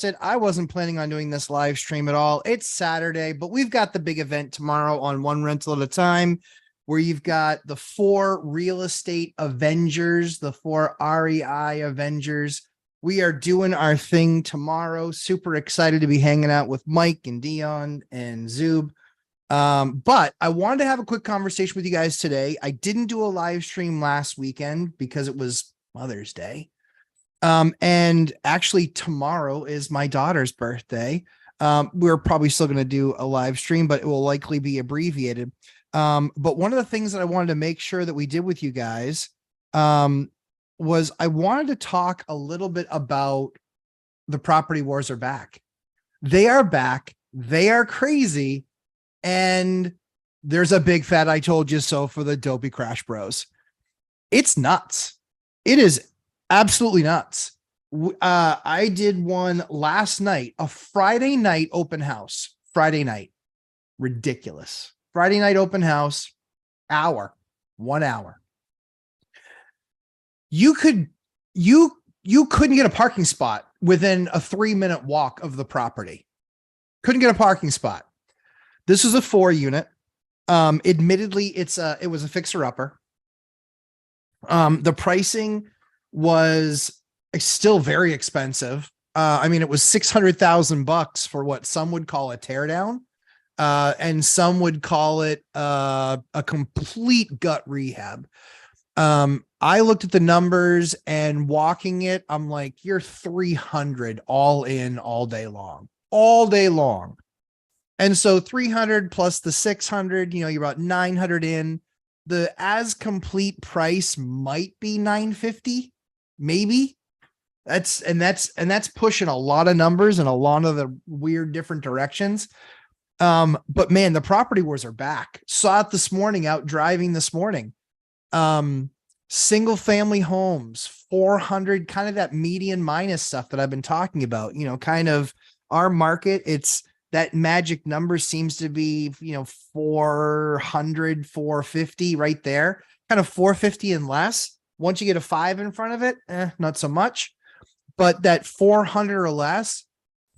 Said I wasn't planning on doing this live stream at all. It's Saturday, but we've got the big event tomorrow on One Rental at a Time, where you've got the 4 real estate Avengers, the 4 REI Avengers. We are doing our thing tomorrow. Super excited to be hanging out with Mike and Dion and Zub. But I wanted to have a quick conversation with you guys today. I didn't do a live stream last weekend because it was Mother's Day. And actually tomorrow is my daughter's birthday. We're probably still going to do a live stream, but it will likely be abbreviated. But one of the things that I wanted to make sure that we did with you guys, was I wanted to talk a little bit about the property wars are back. They are back. They are crazy. And there's a big fat I told you so for the dopey crash bros. It's nuts. It is absolutely nuts. I did one last night, a Friday night open house. Friday night. Ridiculous. Friday night open house, 1 hour. You couldn't get a parking spot within a 3-minute walk of the property. Couldn't get a parking spot. This was a 4-unit. Admittedly, it was a fixer upper. The pricing was still very expensive. I mean, it was $600,000 for what some would call a teardown, and some would call it a complete gut rehab. I looked at the numbers and walking it, I'm like, you're 300 all in all day long. And so 300 plus the 600, you're about 900 in. The as complete price might be 950, maybe. That's pushing a lot of numbers and a lot of the weird different directions. But man, the property wars are back. Saw it this morning, out driving this morning. Single family homes, 400, kind of that median minus stuff that I've been talking about, kind of our market. It's that magic number seems to be, 400, 450 right there, kind of 450 and less. Once you get a 5 in front of it, not so much, but that 400 or less,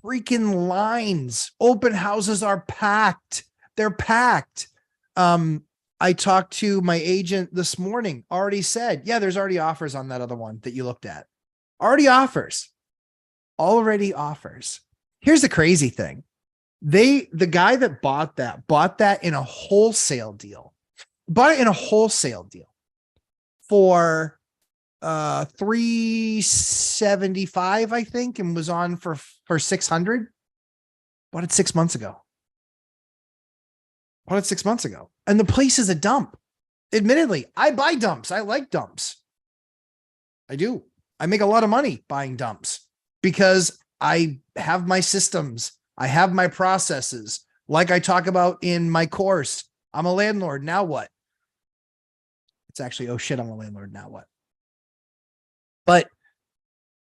freaking lines, open houses are packed. They're packed. I talked to my agent this morning, already said, yeah, there's already offers on that other one that you looked at. Already offers. Here's the crazy thing. The guy that bought that in a wholesale deal, for $375, I think, and was on for $600. Bought it 6 months ago. And the place is a dump. Admittedly, I buy dumps. I like dumps. I do. I make a lot of money buying dumps because I have my systems. I have my processes. Like I talk about in my course, I'm a landlord. Now what? It's actually, oh shit, I'm a landlord. Now what? But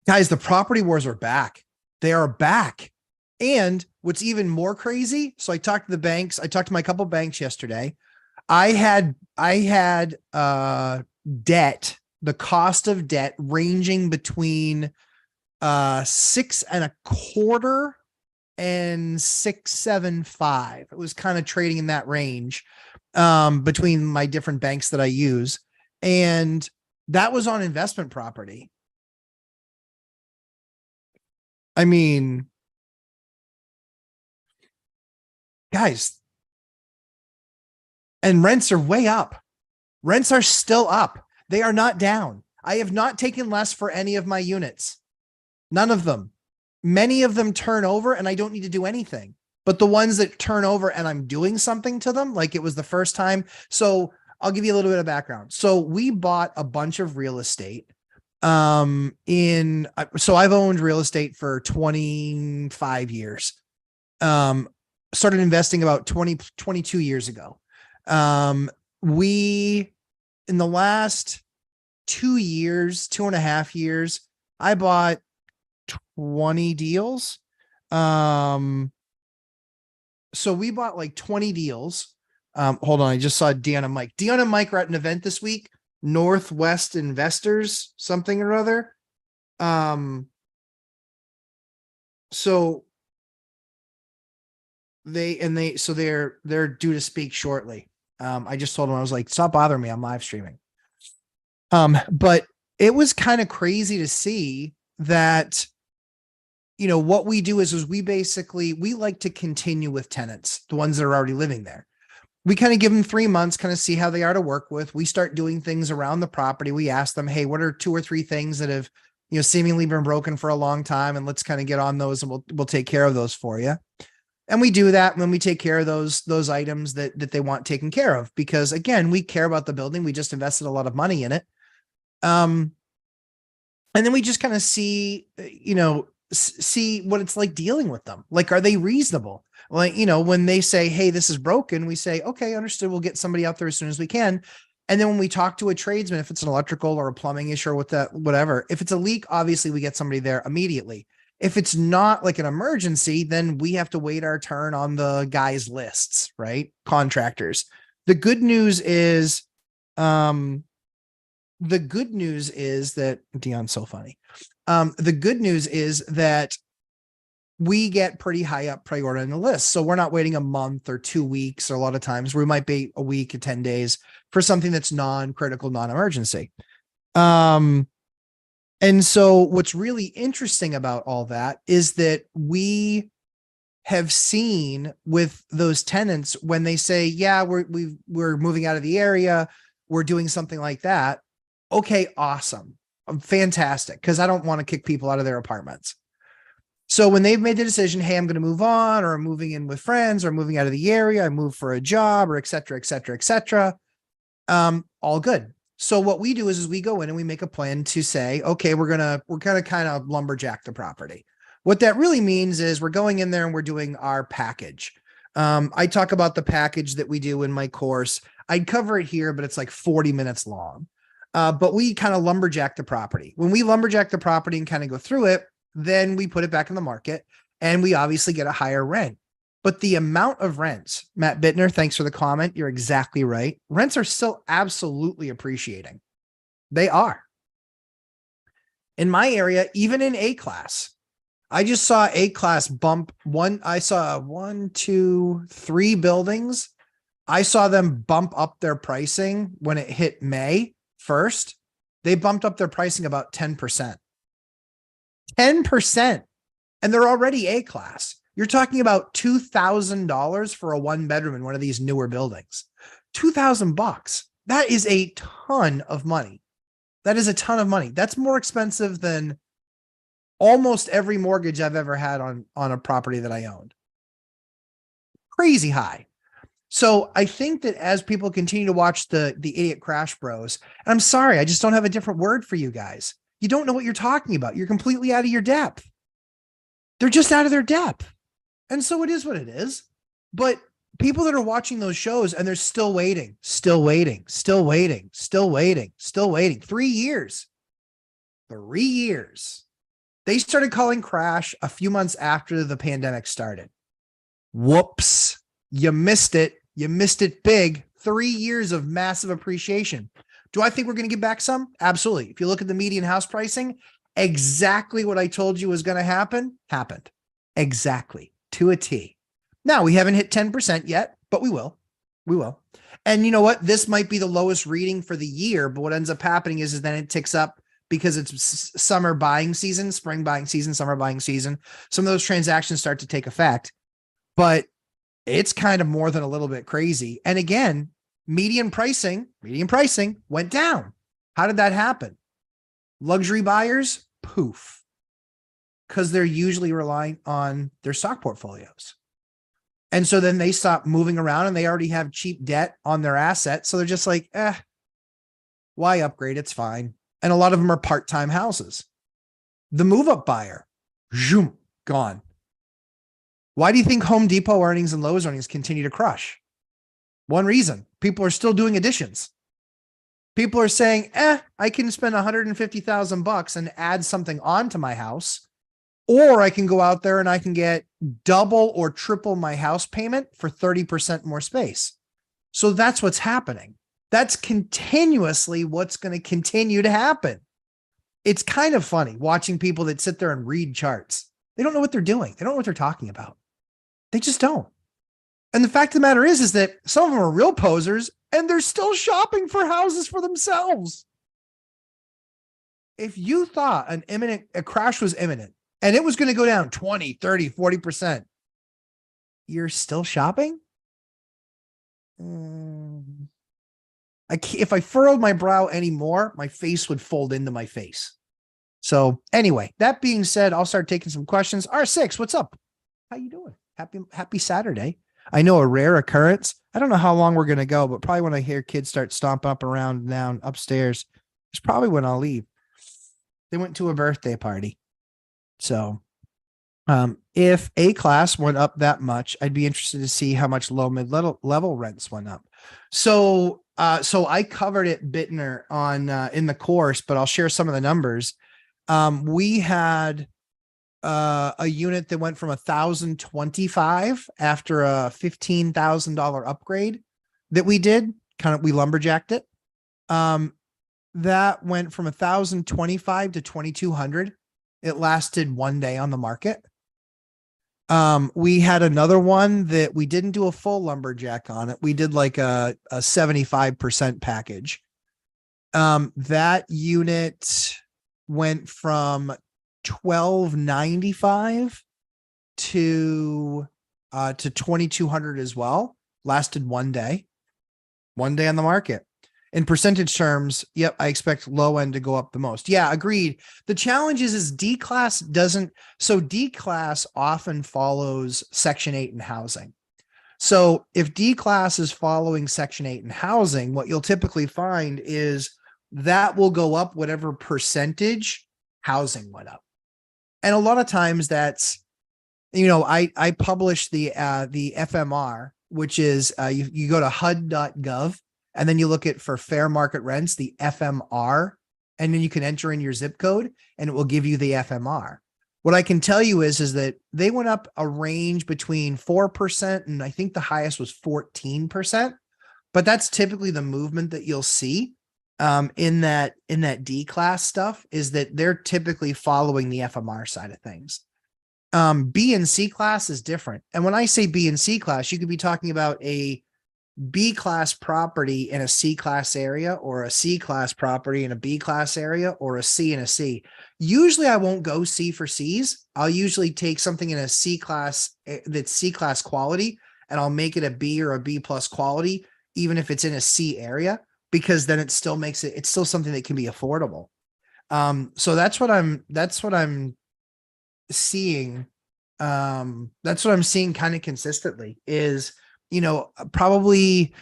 guys, the property wars are back. They are back. And what's even more crazy, so I talked to the banks. I talked to my couple banks yesterday. I had debt, the cost of debt ranging between 6.25 and 6.75. It was kind of trading in that range between my different banks that I use. And that was on investment property. I mean, guys, and rents are way up. Rents are still up. They are not down. I have not taken less for any of my units. None of them. Many of them turn over and I don't need to do anything. But the ones that turn over and I'm doing something to them, like it was the first time. So I'll give you a little bit of background. So we bought a bunch of real estate. So I've owned real estate for 25 years. Started investing about 22 years ago. We, in the last 2.5 years, I bought 20 deals. So we bought like 20 deals. Hold on. I just saw Dion and Mike. Dion and Mike are at an event this week, Northwest Investors, something or other. So they're due to speak shortly. I just told them, I was like, stop bothering me. I'm live streaming. But it was kind of crazy to see that, what we do is we like to continue with tenants, the ones that are already living there. We kind of give them 3 months, kind of see how they are to work with. We start doing things around the property. We ask them, hey, what are 2 or 3 things that have, seemingly been broken for a long time? And let's kind of get on those, and we'll take care of those for you. And we do that when we take care of those items that they want taken care of, because again, we care about the building. We just invested a lot of money in it. And then we just kind of see what it's like dealing with them. Like, are they reasonable? Like, when they say, hey, this is broken, we say, okay, understood. We'll get somebody out there as soon as we can. And then when we talk to a tradesman, if it's an electrical or a plumbing issue or whatever, if it's a leak, obviously we get somebody there immediately. If it's not like an emergency, then we have to wait our turn on the guys' lists, right? Contractors. The good news is that Dion's so funny. The good news is that we get pretty high up priority on the list. So we're not waiting a month or 2 weeks, or a lot of times we might be a week or 10 days for something that's non-critical, non-emergency. And so what's really interesting about all that is that we have seen with those tenants, when they say, yeah, we're moving out of the area, we're doing something like that. Okay, awesome. Fantastic. Because I don't want to kick people out of their apartments. So when they've made the decision, hey, I'm going to move on, or I'm moving in with friends, or moving out of the area, I move for a job, or et cetera, et cetera, et cetera. All good. So what we do is we go in and we make a plan to say, okay, we're going to kind of lumberjack the property. What that really means is we're going in there and we're doing our package. I talk about the package that we do in my course. I'd cover it here, but it's like 40 minutes long. But we kind of lumberjack the property. When we lumberjack the property and kind of go through it, then we put it back in the market, and we obviously get a higher rent. But the amount of rents, Matt Bittner, thanks for the comment. You're exactly right. Rents are still absolutely appreciating. They are. In my area, even in A class, I just saw A class bump I saw 1, 2, 3 buildings. I saw them bump up their pricing when it hit May 1st. They bumped up their pricing about 10%. 10%. And they're already A class. You're talking about $2,000 for a 1-bedroom in one of these newer buildings. $2,000. That is a ton of money. That is a ton of money. That's more expensive than almost every mortgage I've ever had on a property that I owned. Crazy high. So I think that as people continue to watch the Idiot Crash Bros, and I'm sorry, I just don't have a different word for you guys. You don't know what you're talking about. You're completely out of your depth. They're just out of their depth. And so it is what it is. But people that are watching those shows and they're still waiting. 3 years. 3 years. They started calling crash a few months after the pandemic started. Whoops. You missed it. You missed it big. 3 years of massive appreciation. Do I think we're going to get back some? Absolutely. If you look at the median house pricing, exactly what I told you was going to happen, happened. Exactly. To a T. Now, we haven't hit 10% yet, but we will. We will. And you know what? This might be the lowest reading for the year, but what ends up happening is then it ticks up because it's summer buying season, spring buying season, summer buying season. Some of those transactions start to take effect, but it's kind of more than a little bit crazy. And again, median pricing went down. How did that happen? Luxury buyers, poof, because they're usually relying on their stock portfolios. And so then they stop moving around and they already have cheap debt on their assets. So they're just like, why upgrade? It's fine. And a lot of them are part-time houses. The move-up buyer, zoom, gone. Why do you think Home Depot earnings and Lowe's earnings continue to crush? One reason, people are still doing additions. People are saying, I can spend $150,000 and add something onto my house, or I can go out there and I can get double or triple my house payment for 30% more space. So that's what's happening. That's continuously what's going to continue to happen. It's kind of funny watching people that sit there and read charts. They don't know what they're doing. They don't know what they're talking about. They just don't. And the fact of the matter is that some of them are real posers and they're still shopping for houses for themselves. If you thought a crash was imminent and it was going to go down 20, 30, 40%, you're still shopping? If I furrowed my brow anymore, my face would fold into my face. So anyway, that being said, I'll start taking some questions. R6, what's up? How you doing? Happy Saturday. I know a rare occurrence. I don't know how long we're going to go, but probably when I hear kids start stomping up around and down upstairs, it's probably when I'll leave. They went to a birthday party. So if A class went up that much, I'd be interested to see how much low mid level rents went up. So I covered it Bittner on in the course, but I'll share some of the numbers. We had a unit that went from 1,025 after a $15,000 upgrade that we did. We lumberjacked it. That went from 1,025 to 2,200. It lasted one day on the market. We had another one that we didn't do a full lumberjack on it. We did like a 75% package. That unit went from 1,295 to 2,200 as well. Lasted one day on the market. In percentage terms, yep, I expect low end to go up the most. Yeah, agreed. The challenge is D class doesn't. So D class often follows Section 8 in housing. So if D class is following Section 8 in housing, what you'll typically find is that will go up whatever percentage housing went up. And a lot of times that's, I publish the FMR, which is you go to HUD.gov. And then you look at for fair market rents, the FMR, and then you can enter in your zip code and it will give you the FMR. What I can tell you is that they went up a range between 4% and I think the highest was 14%, but that's typically the movement that you'll see in that D class stuff is that they're typically following the FMR side of things. B and C class is different. And when I say B and C class, you could be talking about a B class property in a C class area or a C class property in a B class area or a C and a C. Usually I won't go C for C's. I'll usually take something in a C class that's C class quality and I'll make it a B or a B plus quality, even if it's in a C area, because then it still makes it's still something that can be affordable. So that's what I'm seeing. That's what I'm seeing kind of consistently is, probably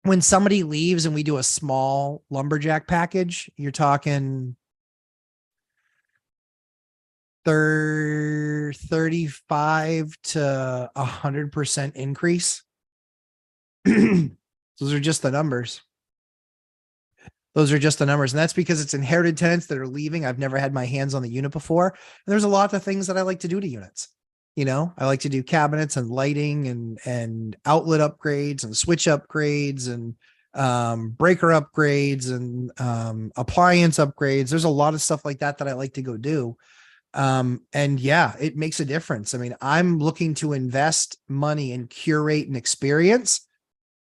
when somebody leaves and we do a small lumberjack package, you're talking 35 to 100% increase. Those are just the numbers. And that's because it's inherited tenants that are leaving. I've never had my hands on the unit before. And there's a lot of things that I like to do to units. I like to do cabinets and lighting and outlet upgrades and switch upgrades and breaker upgrades and appliance upgrades. There's a lot of stuff like that I like to go do. And yeah, it makes a difference. I mean, I'm looking to invest money and curate an experience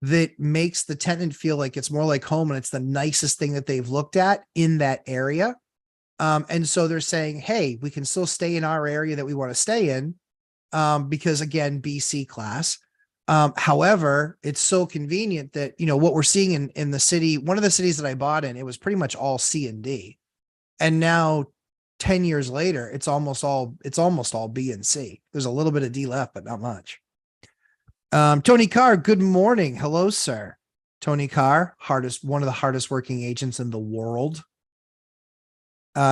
that makes the tenant feel like it's more like home and it's the nicest thing that they've looked at in that area. And so they're saying, hey, we can still stay in our area that we want to stay in. Because again, BC class. However, it's so convenient that, what we're seeing in the city, one of the cities that I bought in, it was pretty much all C and D. And now 10 years later, it's almost all B and C. There's a little bit of D left, but not much. Tony Carr, good morning. Hello, sir. Tony Carr, one of the hardest working agents in the world.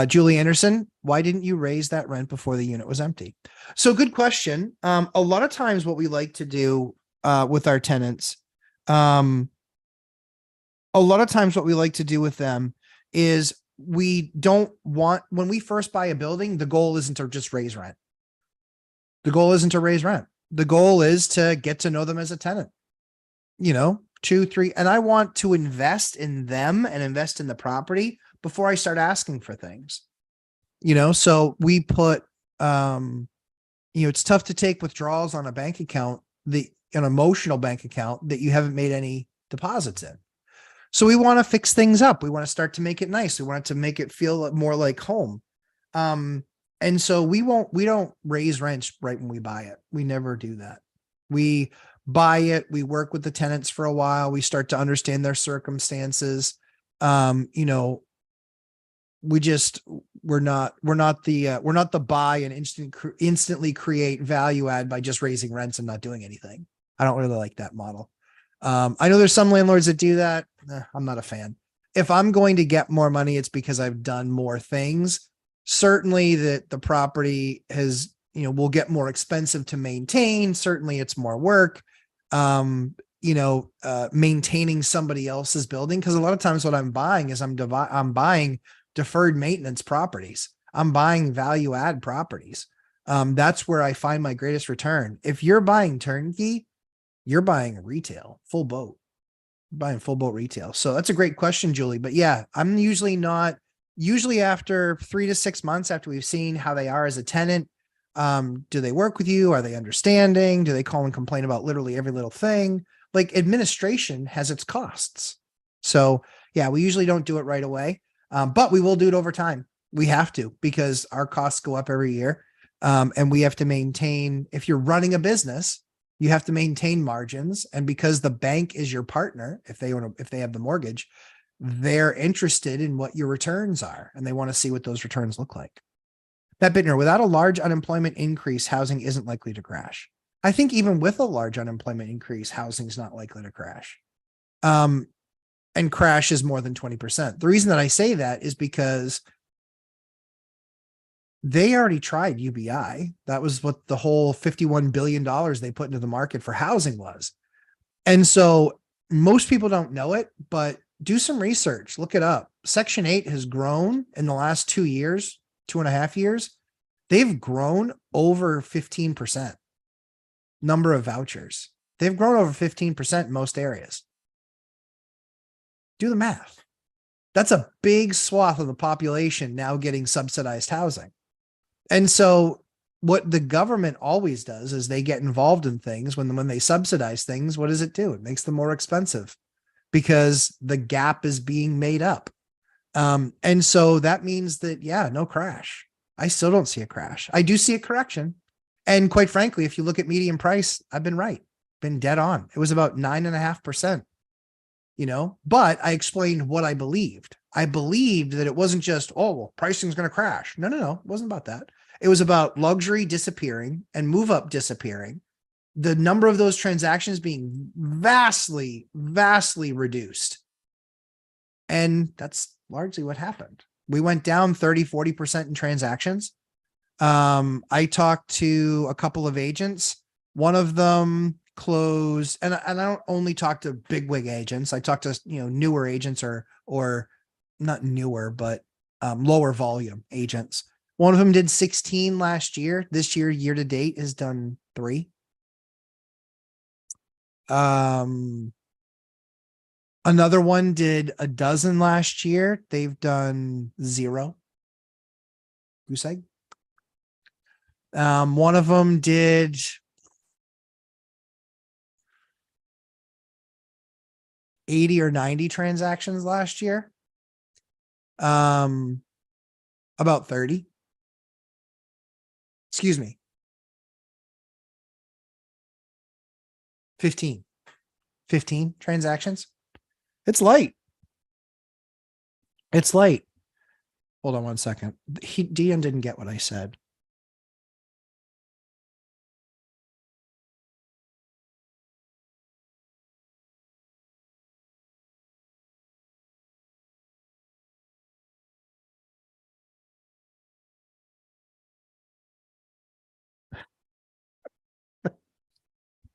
Julie Anderson, why didn't you raise that rent before the unit was empty? So good question. A lot of times what we like to do with our tenants, a lot of times what we like to do with them is we don't want, when we first buy a building, the goal isn't to just raise rent. The goal isn't to raise rent. The goal is to get to know them as a tenant, 2, 3, and I want to invest in them and invest in the property before I start asking for things, so we put It's tough to take withdrawals on a bank account, an emotional bank account that you haven't made any deposits in. So we want to fix things up. We want to start to make it nice. We want to make it feel more like home. And so we don't raise rents right when we buy it. We never do that. We buy it. We work with the tenants for a while. We start to understand their circumstances. We're not the buy and instantly create value add by just raising rents and not doing anything. I don't really like that model. I know there's some landlords that do that. I'm not a fan. If I'm going to get more money, it's because I've done more things. Certainly that the property will get more expensive to maintain. Certainly it's more work. Maintaining somebody else's building. Cause a lot of times what I'm buying is I'm buying deferred maintenance properties. I'm buying value add properties. That's where I find my greatest return. If you're buying turnkey, you're buying retail, full boat, buying full boat retail. So that's a great question, Julie. But yeah, I'm usually after 3 to 6 months after we've seen how they are as a tenant. Do they work with you? Are they understanding? Do they call and complain about literally every little thing? Like administration has its costs. So yeah, we usually don't do it right away. But we will do it over time. We have to, because our costs go up every year. And we have to maintain, if you're running a business, you have to maintain margins. And because the bank is your partner, if they have the mortgage, they're interested in what your returns are, and they want to see what those returns look like. Matt Bittner, without a large unemployment increase, housing isn't likely to crash. I think even with a large unemployment increase, housing is not likely to crash. And crash is more than 20%. The reason that I say that is because they already tried UBI. That was what the whole $51 billion they put into the market for housing was. And so most people don't know it, but do some research, look it up. Section 8 has grown in the last 2 years, 2.5 years. They've grown over 15%. Number of vouchers. They've grown over 15% in most areas. Do the math. That's a big swath of the population now getting subsidized housing. And so what the government always does is they get involved in things when they subsidize things. What does it do? It makes them more expensive because the gap is being made up. And so that means that, yeah, no crash. I still don't see a crash. I do see a correction. And quite frankly, if you look at median price, I've been right, been dead on. It was about 9.5%, but I explained what I believed. I believed that it wasn't just, oh, well, pricing's going to crash. No, it wasn't about that. It was about luxury disappearing and move up disappearing. The number of those transactions being vastly, vastly reduced. And that's largely what happened. We went down 30-40% in transactions. I talked to a couple of agents. One of them closed, and I don't only talk to bigwig agents. I talk to, newer agents or not newer, but lower volume agents. One of them did 16 last year. This year to date has done 3. Another one did 12 last year. They've done 0. Goose egg. One of them did 80 or 90 transactions last year. About 30. Excuse me. 15 transactions. It's light. Hold on one second. Dion didn't get what I said.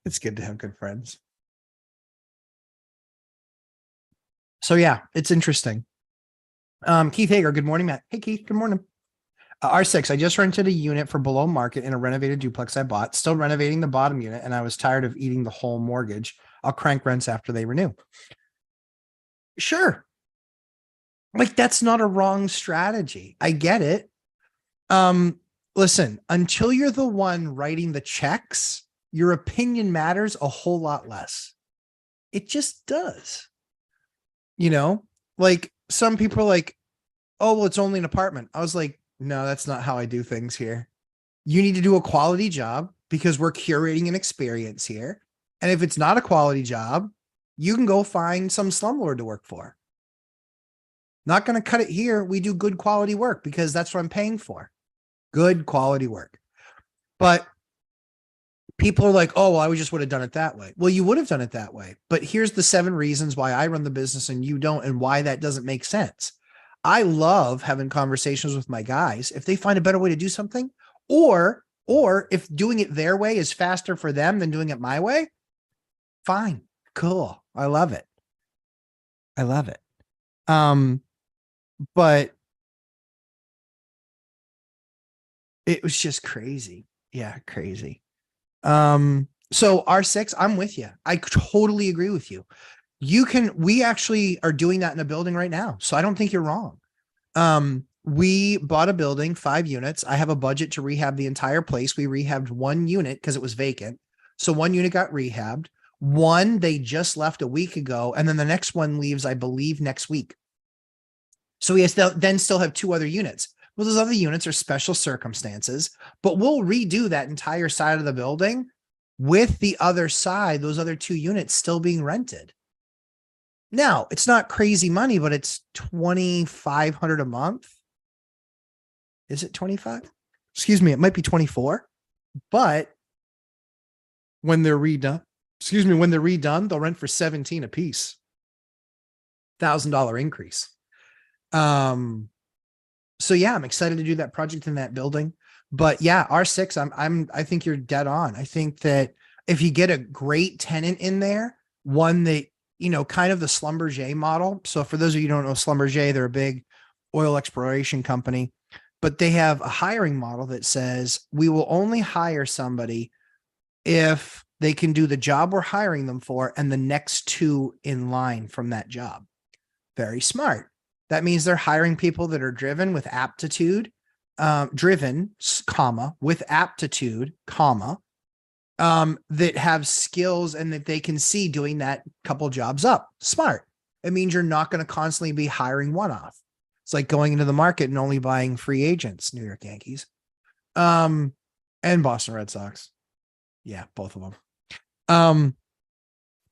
It's good to have good friends. So yeah, it's interesting. Keith Hager, good morning, Matt. Hey, Keith, good morning. R6, I just rented a unit for below market in a renovated duplex I bought, still renovating the bottom unit, and I was tired of eating the whole mortgage. I'll crank rents after they renew. Sure. Like, that's not a wrong strategy. I get it. Listen, until you're the one writing the checks, your opinion matters a whole lot less. It just does. You know, like some people are like, oh, well, it's only an apartment. I was like, no, that's not how I do things here. You need to do a quality job because we're curating an experience here. And if it's not a quality job, you can go find some slumlord to work for. Not going to cut it here. We do good quality work because that's what I'm paying for. Good quality work. But people are like, oh, well, I just would have done it that way. Well, you would have done it that way. But here's the 7 reasons why I run the business and you don't, and why that doesn't make sense. I love having conversations with my guys. If they find a better way to do something, or if doing it their way is faster for them than doing it my way, fine, cool. I love it. I love it. But it was just crazy. Yeah, crazy. So R6, I'm with you. I totally agree with you. We actually are doing that in a building right now. So I don't think you're wrong. We bought a building, 5 units. I have a budget to rehab the entire place. We rehabbed 1 unit because it was vacant. So 1 unit got rehabbed. 1 they just left a week ago. And then the next one leaves, I believe, next week. So we then still have 2 other units. Well, those other units are special circumstances, but we'll redo that entire side of the building with the other side, those other 2 units still being rented. Now, it's not crazy money, but it's $2,500 a month. Is it 25? Excuse me, it might be 24. But when they're redone, they'll rent for 17 a piece. $1,000 increase. So yeah, I'm excited to do that project in that building. But yeah, R6, I think you're dead on. I think that if you get a great tenant in there, one that, kind of the Lumberjack model. So for those of you who don't know Lumberjack, they're a big oil exploration company, but they have a hiring model that says we will only hire somebody if they can do the job we're hiring them for and the next 2 in line from that job. Very smart. That means they're hiring people that are driven with aptitude, with aptitude, that have skills and that they can see doing that couple jobs up. Smart. It means you're not going to constantly be hiring one-off. It's like going into the market and only buying free agents, New York Yankees, and Boston Red Sox. Yeah, both of them.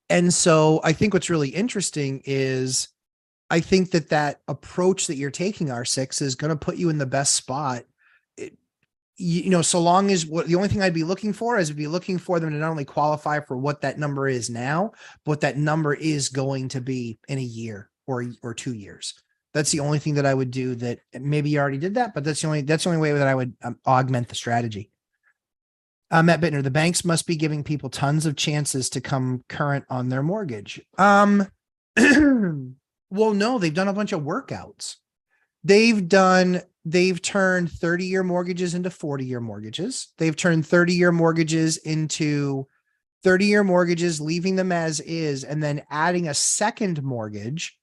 And so I think what's really interesting is I think that approach that you're taking, R6, is going to put you in the best spot. So long as the only thing I'd be looking for is them to not only qualify for what that number is now, but what that number is going to be in a year or 2 years. That's the only thing that I would do. That maybe you already did that, but that's the only way that I would augment the strategy. Matt Bittner, the banks must be giving people tons of chances to come current on their mortgage. Well, no, they've done a bunch of workouts. They've turned 30-year mortgages into 40-year mortgages. They've turned 30-year mortgages into 30-year mortgages, leaving them as is, and then adding a second mortgage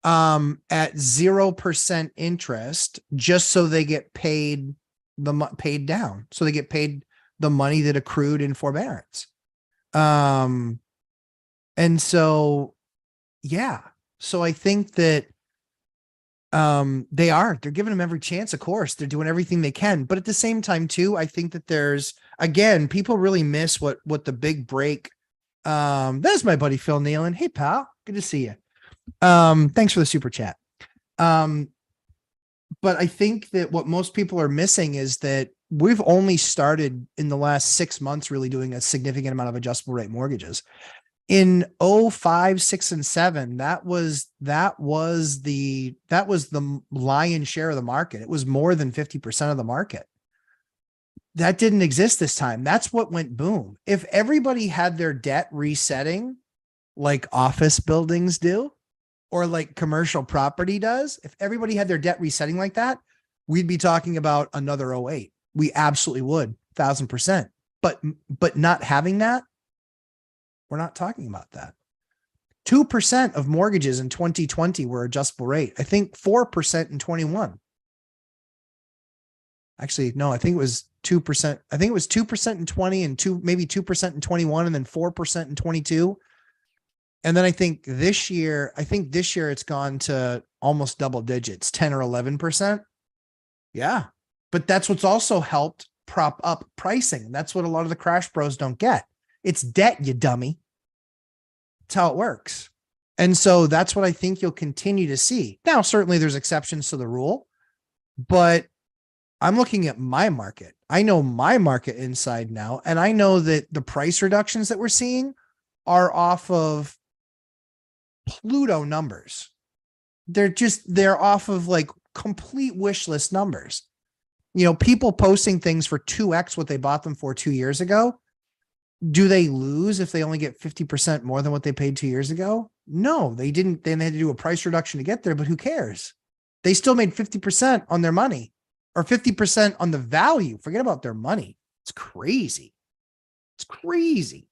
at 0% interest, just so they get paid down. So they get paid the money that accrued in forbearance. And so, yeah. So I think that they're giving them every chance. Of course, they're doing everything they can, but at the same time too, I think that people really miss what the big break. That's my buddy, Phil Nealon. Hey pal, good to see you. Thanks for the super chat. But I think that what most people are missing is that we've only started in the last 6 months really doing a significant amount of adjustable rate mortgages. In 05, 6, and 7, that was the lion's share of the market. It was more than 50% of the market. That didn't exist this time. That's what went boom. If everybody had their debt resetting like office buildings do, or like commercial property does, if everybody had their debt resetting like that, we'd be talking about another 08. We absolutely would, 1,000%. But not having that, we're not talking about that. 2% of mortgages in 2020 were adjustable rate. I think 4% in 21. Actually, no, I think it was 2%. I think it was 2% in 20 and maybe 2% in 21 and then 4% in 22. And then I think this year it's gone to almost double digits, 10 or 11%. Yeah. But that's what's also helped prop up pricing. That's what a lot of the crash bros don't get. It's debt, you dummy. That's how it works. And so that's what I think you'll continue to see. Now, certainly there's exceptions to the rule, but I'm looking at my market. I know my market inside now, and I know that the price reductions that we're seeing are off of Pluto numbers. They're off of like complete wish list numbers. You know, people posting things for 2x what they bought them for 2 years ago. Do they lose if they only get 50% more than what they paid 2 years ago? No, they didn't. Then they had to do a price reduction to get there, but who cares? They still made 50% on their money or 50% on the value. Forget about their money. It's crazy. It's crazy.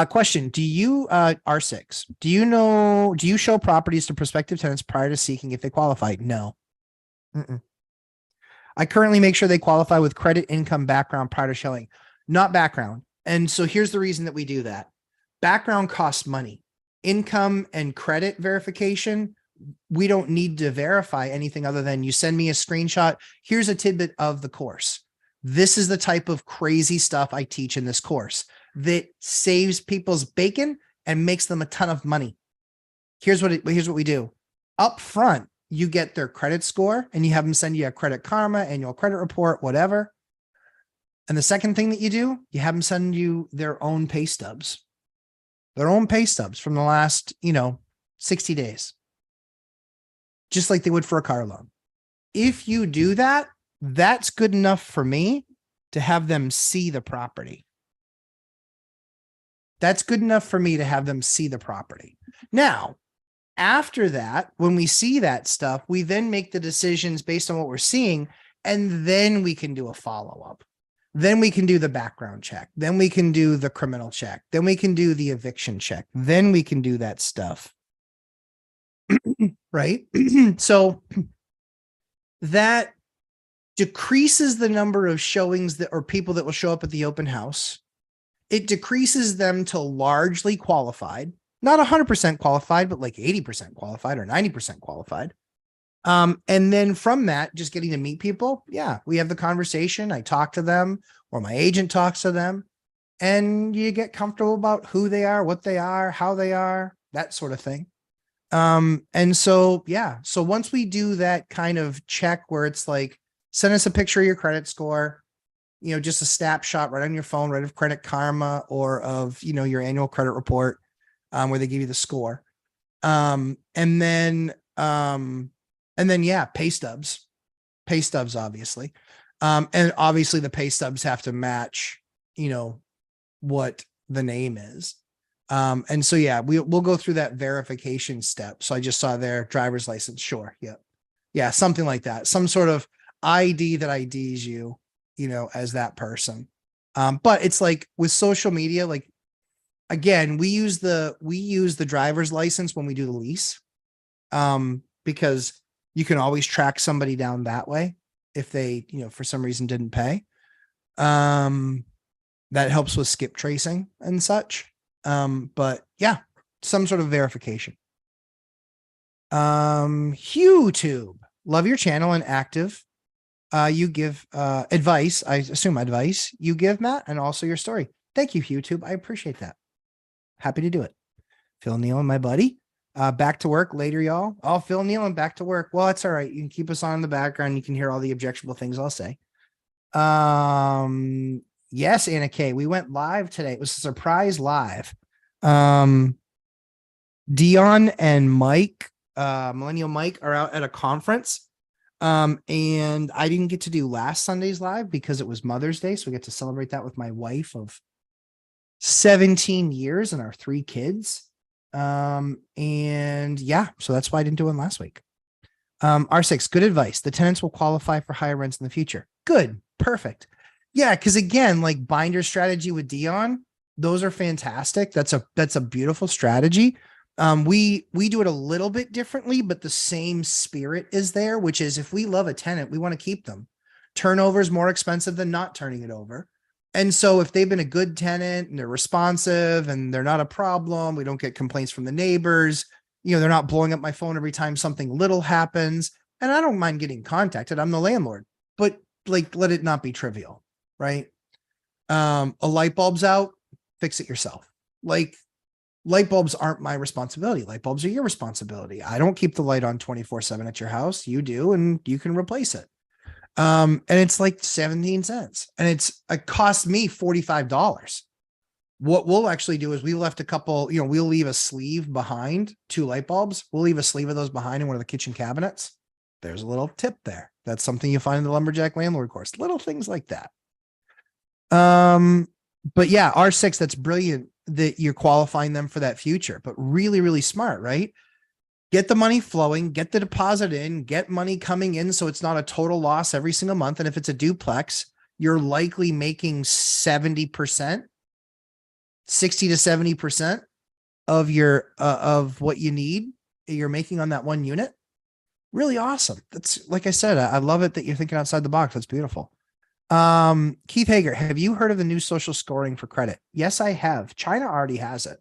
Question. Do you, R6, do you show properties to prospective tenants prior to seeking if they qualify? No. I currently make sure they qualify with credit, income, background prior to showing, not background. And so here's the reason that we do that. Background costs money. Income and credit verification, we don't need to verify anything other than you send me a screenshot. Here's a tidbit of the course. This is the type of crazy stuff I teach in this course that saves people's bacon and makes them a ton of money. Here's what we do. Up front, you get their credit score and you have them send you a Credit Karma, annual credit report, whatever. And the second thing that you do, you have them send you their own pay stubs from the last, 60 days, just like they would for a car loan. If you do that, that's good enough for me to have them see the property. That's good enough for me to have them see the property. Now, after that, when we see that stuff, we then make the decisions based on what we're seeing, and then we can do a follow-up. Then we can do the background check. Then we can do the criminal check. Then we can do the eviction check. Then we can do that stuff. Right? So that decreases the number of showings that or people that will show up at the open house. It decreases them to largely qualified, not 100% qualified, but like 80% qualified or 90% qualified. And then from that, just getting to meet people. Yeah, we have the conversation. I talk to them or my agent talks to them and you get comfortable about who they are, what they are, how they are, that sort of thing. And so, yeah. So once we do that kind of check where it's like, send us a picture of your credit score, just a snapshot right on your phone, right of Credit Karma or of, your annual credit report, where they give you the score. And then, yeah, pay stubs, obviously. And obviously the pay stubs have to match, what the name is. And so, yeah, we'll go through that verification step. So I just saw their driver's license. Sure. Yep. Yeah. Something like that. Some sort of ID that IDs you, as that person. But it's like with social media, like, again, we use the driver's license when we do the lease. Because you can always track somebody down that way if they, for some reason didn't pay. That helps with skip tracing and such. But yeah, some sort of verification. YouTube, love your channel and active. You give advice. I assume advice you give, Matt, and also your story. Thank you, YouTube. I appreciate that. Happy to do it. Phil Nealon, my buddy. Back to work later, y'all. Oh, Phil Nealon, back to work. Well, it's all right. You can keep us on in the background. You can hear all the objectionable things I'll say. Yes, Anna Kay, we went live today. It was a surprise live. Dion and Mike, Millennial Mike, are out at a conference. And I didn't get to do last Sunday's live because it was Mother's Day. So we get to celebrate that with my wife of 17 years and our 3 kids. And yeah, so that's why I didn't do one last week. R6, good advice. The tenants will qualify for higher rents in the future. Good. Perfect. Yeah. Cause again, like binder strategy with Dion, those are fantastic. That's a beautiful strategy. We do it a little bit differently, but the same spirit is there, which is if we love a tenant, we want to keep them. Turnover is more expensive than not turning it over. And so if they've been a good tenant and they're responsive and they're not a problem, we don't get complaints from the neighbors, they're not blowing up my phone every time something little happens. And I don't mind getting contacted. I'm the landlord, but like, let it not be trivial, right? A light bulb's out, fix it yourself. Like, light bulbs aren't my responsibility. Light bulbs are your responsibility. I don't keep the light on 24/7 at your house. You do, and you can replace it. And it's like 17 cents and it cost me $45. What we'll actually do is we left a couple, we'll leave a sleeve behind, 2 light bulbs. We'll leave a sleeve of those behind in one of the kitchen cabinets. There's a little tip there. That's something you find in the Lumberjack landlord course, little things like that. But yeah, R6, that's brilliant that you're qualifying them for that future, but really, really smart, right? Get the money flowing, get the deposit in, get money coming in. So it's not a total loss every single month. And if it's a duplex, you're likely making 70%, 60 to 70% of your, of what you need. You're making on that one unit. Really awesome. That's, like I said, I love it that you're thinking outside the box. That's beautiful. Keith Hager, have you heard of the new social scoring for credit? Yes, I have. China already has it.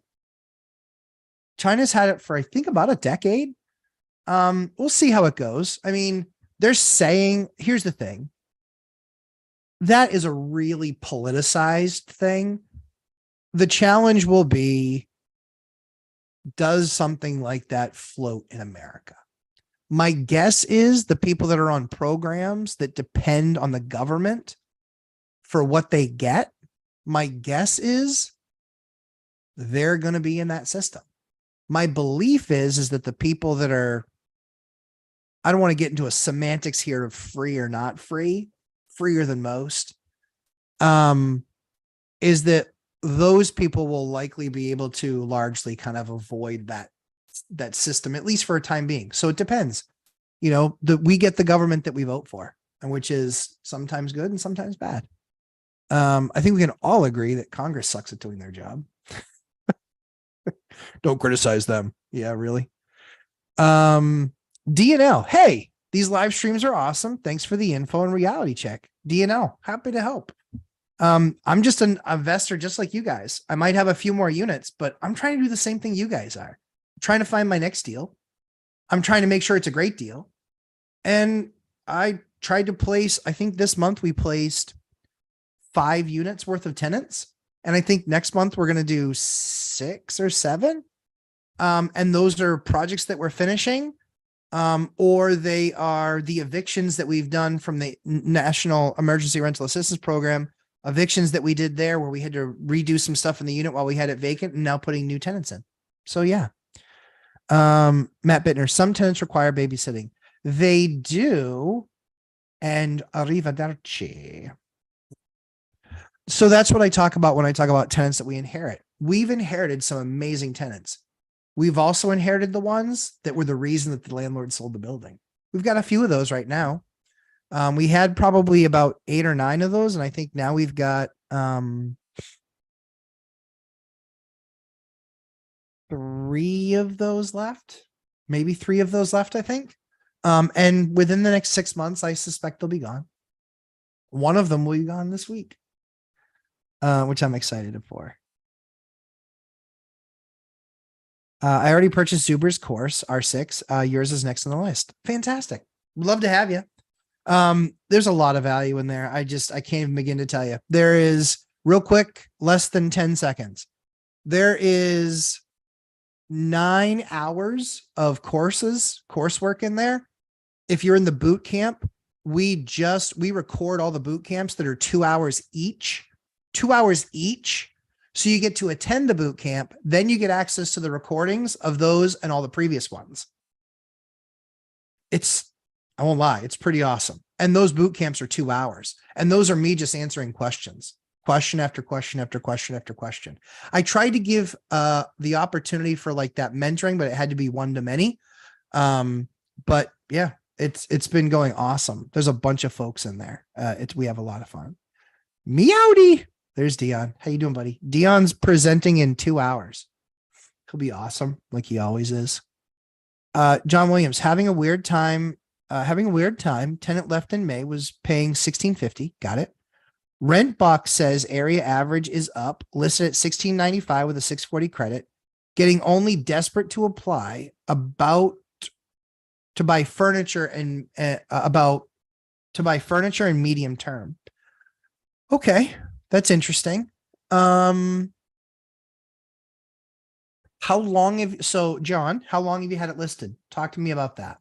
China's had it for, I think, about a decade. We'll see how it goes. I mean, they're saying, here's the thing. That is a really politicized thing. The challenge will be, does something like that float in America? My guess is the people that are on programs that depend on the government for what they get, my guess is they're going to be in that system. My belief is that the people that are, I don't want to get into a semantics here of free or not free, freer than most, is that those people will likely be able to largely kind of avoid that system, at least for a time being. So it depends, we get the government that we vote for, and which is sometimes good and sometimes bad. I think we can all agree that Congress sucks at doing their job. Don't criticize them. Yeah, really. DNL. Hey, these live streams are awesome. Thanks for the info and reality check. DNL, happy to help. I'm just an investor just like you guys. I might have a few more units, but I'm trying to do the same thing you guys are. I'm trying to find my next deal. I'm trying to make sure it's a great deal. And I tried to place, I think this month we placed 5 units worth of tenants. And I think next month we're going to do 6 or 7. And those are projects that we're finishing, or they are the evictions that we've done from the National Emergency Rental Assistance Program, evictions that we did there where we had to redo some stuff in the unit while we had it vacant and now putting new tenants in. So yeah. Matt Bittner, some tenants require babysitting. They do. And arrivederci. So that's what I talk about when I talk about tenants that we inherit. We've inherited some amazing tenants. We've also inherited the ones that were the reason that the landlord sold the building. We've got a few of those right now. We had probably about 8 or 9 of those. And I think now we've got 3 of those left, maybe 3 of those left, I think. And within the next 6 months, I suspect they'll be gone. One of them will be gone this week, which I'm excited for. I already purchased Zuber's course, R6. Yours is next on the list. Fantastic. Love to have you. There's a lot of value in there. I can't even begin to tell you. There is, real quick, less than 10 seconds. There is 9 hours of coursework in there. If you're in the boot camp, we record all the boot camps that are 2 hours each. 2 hours each. So you get to attend the boot camp, then you get access to the recordings of those and all the previous ones. I won't lie, it's pretty awesome. And those boot camps are 2 hours. And those are me just answering questions, question after question after question after question. I tried to give the opportunity for like that mentoring, but it had to be one to many. But yeah, it's been going awesome. There's a bunch of folks in there. We have a lot of fun. Meowdy. There's Dion. How you doing, buddy? Dion's presenting in 2 hours. He'll be awesome, like he always is. John Williams, having a weird time. Tenant left in May, was paying $16.50. Got it. Rent box says area average is up, listed at $16.95 with a 640 credit. Getting only desperate to apply, about to buy furniture and medium term. Okay, that's interesting. How long John, how long have you had it listed? Talk to me about that.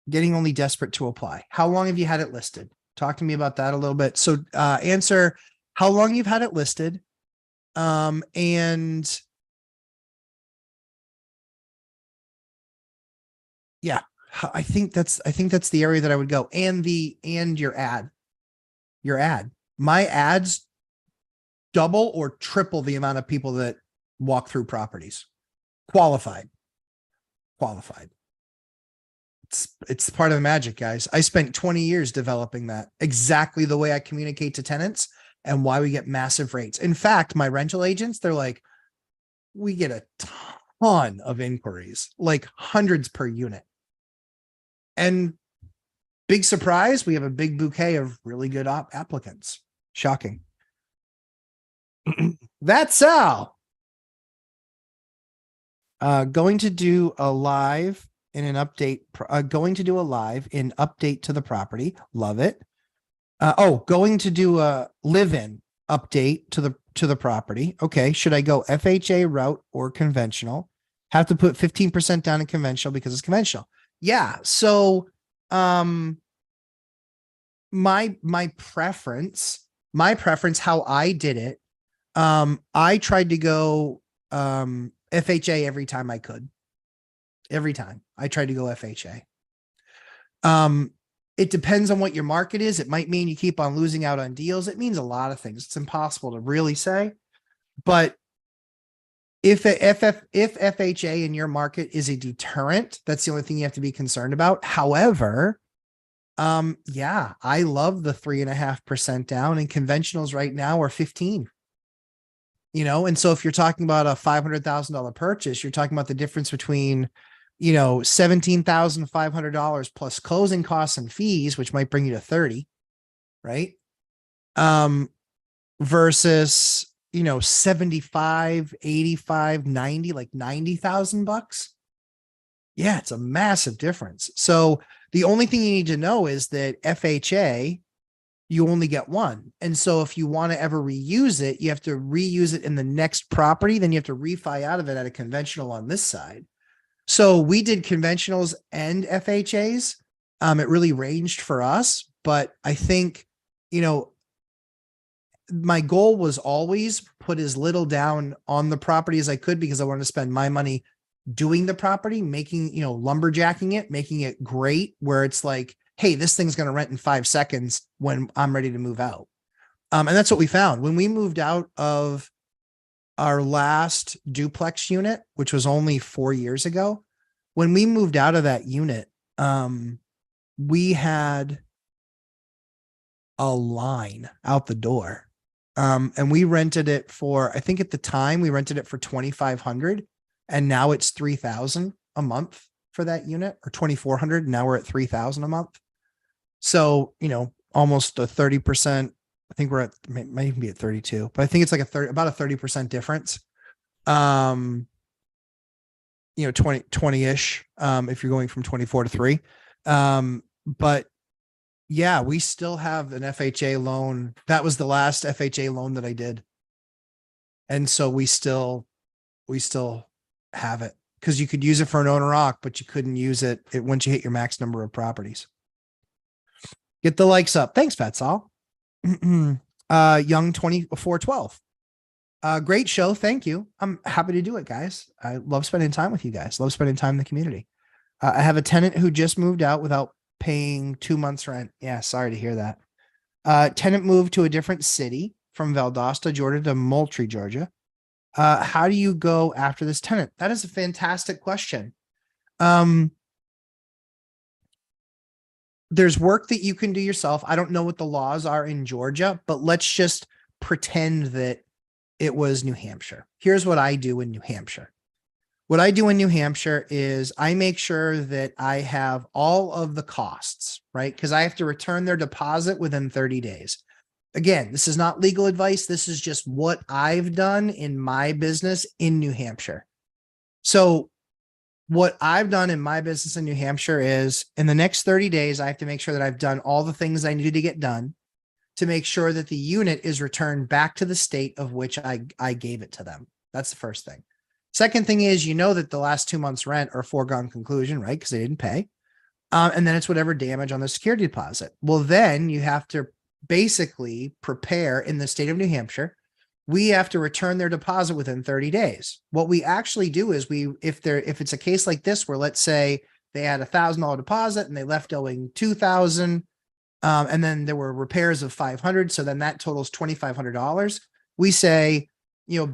Getting only desperate to apply. How long have you had it listed? Talk to me about that a little bit. So answer how long you've had it listed. And yeah, I think that's the area that I would go. And your ad. My ads double or triple the amount of people that walk through properties. Qualified. It's part of the magic, guys. I spent 20 years developing that, exactly the way I communicate to tenants and why we get massive rates. In fact, my rental agents, they're like, we get a ton of inquiries, like hundreds per unit. And big surprise, we have a big bouquet of really good applicants. Shocking. That's Sal. Going to do a live in an update, update to the property. Love it. Going to do a live-in update to the property. Okay. Should I go FHA route or conventional? Have to put 15% down in conventional because it's conventional. Yeah. So, my preference, how I did it, I tried to go, FHA every time I could. Every time I tried to go FHA. It depends on what your market is. It might mean you keep on losing out on deals. It means a lot of things. It's impossible to really say, but if FHA in your market is a deterrent, that's the only thing you have to be concerned about. However, yeah, I love the 3.5% down, and conventionals right now are 15. And so if you're talking about a $500,000 purchase, you're talking about the difference between, $17,500 plus closing costs and fees, which might bring you to 30, right? Versus, 75, 85, 90, like $90,000. Yeah, it's a massive difference. So the only thing you need to know is that FHA, you only get one. And so if you want to ever reuse it, you have to reuse it in the next property. Then you have to refi out of it at a conventional on this side. So we did conventionals and FHAs. It really ranged for us, but I think, my goal was always put as little down on the property as I could, because I wanted to spend my money doing the property, making, lumberjacking it, making it great, where it's like, hey, this thing's going to rent in 5 seconds when I'm ready to move out. And that's what we found when we moved out of our last duplex unit, which was only 4 years ago. When we moved out of that unit, we had a line out the door. And we rented it for, I think at the time we rented it for $2,500, and now it's $3,000 a month for that unit, or $2,400. Now we're at $3,000 a month. So, almost a 30%. I think we're at, might even be at 32, but I think it's like about a 30% difference. 20-ish, if you're going from 24 to 3. But yeah, we still have an FHA loan. That was the last FHA loan that I did. And so we still have it, because you could use it for an owner occ, but you couldn't use it once you hit your max number of properties. Get the likes up. Thanks, Fatsal. Young 2412. Great show. Thank you. I'm happy to do it, guys. I love spending time with you guys. Love spending time in the community. I have a tenant who just moved out without paying 2 months rent. Yeah. Sorry to hear that. Tenant moved to a different city from Valdosta, Georgia to Moultrie, Georgia. How do you go after this tenant? That is a fantastic question. There's work that you can do yourself. I don't know what the laws are in Georgia, but let's just pretend that it was New Hampshire. Here's what I do in New Hampshire. What I do in New Hampshire is I make sure that I have all of the costs, right? Because I have to return their deposit within 30 days. Again, this is not legal advice. This is just what I've done in my business in New Hampshire. So what I've done in my business in New Hampshire is in the next 30 days, I have to make sure that I've done all the things I needed to get done to make sure that the unit is returned back to the state of which I gave it to them. That's the first thing. Second thing is, that the last 2 months rent are foregone conclusion, right? Because they didn't pay. And then it's whatever damage on the security deposit. Well, then you have to basically prepare in the state of New Hampshire. We have to return their deposit within 30 days. What we actually do is if it's a case like this, where let's say they had $1,000 deposit and they left owing 2,000, and then there were repairs of 500. So then that totals $2,500. We say,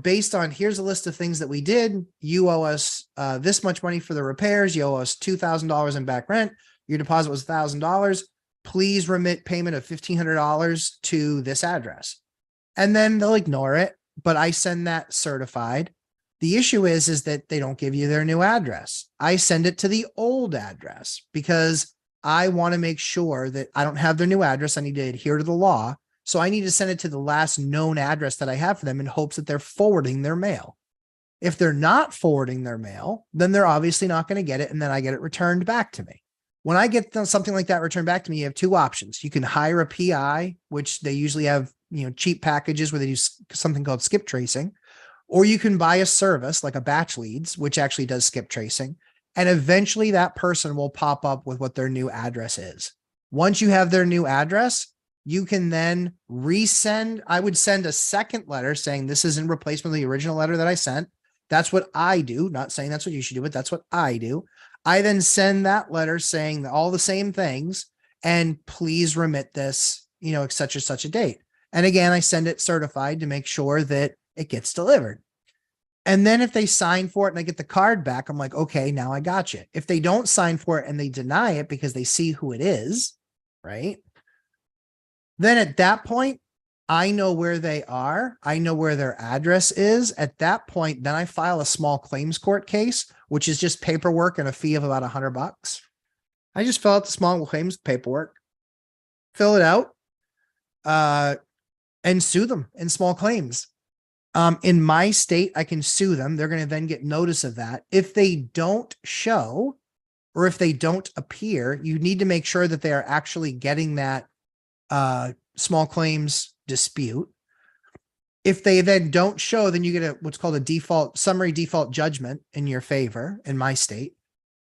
based on here's a list of things that we did, you owe us this much money for the repairs. You owe us $2,000 in back rent. Your deposit was $1,000. Please remit payment of $1,500 to this address. And then they'll ignore it, but I send that certified. The issue is that they don't give you their new address. I send it to the old address because I want to make sure that I don't have their new address. I need to adhere to the law. So I need to send it to the last known address that I have for them in hopes that they're forwarding their mail. If they're not forwarding their mail, then they're obviously not going to get it. And then I get it returned back to me. When I get something like that returned back to me, you have two options. You can hire a PI, which they usually have, cheap packages where they do something called skip tracing, or you can buy a service like a batch leads, which actually does skip tracing. And eventually that person will pop up with what their new address is. Once you have their new address, you can then resend. I would send a second letter saying this is in replacement of the original letter that I sent. That's what I do. Not saying that's what you should do, but that's what I do. I then send that letter saying all the same things and please remit this, at such and such a date. And again, I send it certified to make sure that it gets delivered. And then if they sign for it and I get the card back, I'm like, okay, now I got you. If they don't sign for it and they deny it because they see who it is, right? Then at that point, I know where they are. I know where their address is. At that point, then I file a small claims court case, which is just paperwork and a fee of about $100. I just fill out the small claims paperwork, fill it out, and sue them in small claims. In my state, I can sue them. They're going to then get notice of that. If they don't show or if they don't appear, you need to make sure that they are actually getting that small claims dispute. If they then don't show, then you get what's called a summary default judgment in your favor in my state.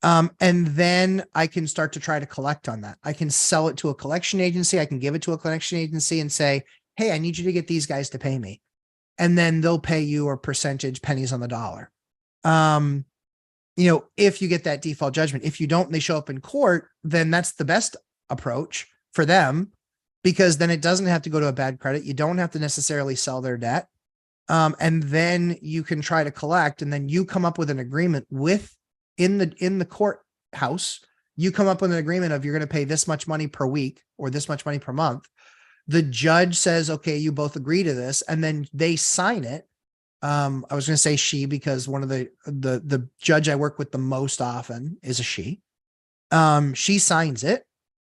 And then I can start to try to collect on that. I can sell it to a collection agency. I can give it to a collection agency and say, hey, I need you to get these guys to pay me. And then they'll pay you a percentage, pennies on the dollar. If you get that default judgment. If you don't, and they show up in court, then that's the best approach for them, because then it doesn't have to go to a bad credit. You don't have to necessarily sell their debt. And then you can try to collect, and then you come up with an agreement in the courthouse. You come up with an agreement of you're going to pay this much money per week or this much money per month. The judge says, okay, you both agree to this. And then they sign it. I was going to say she, because one of the judge I work with the most often is a she. She signs it.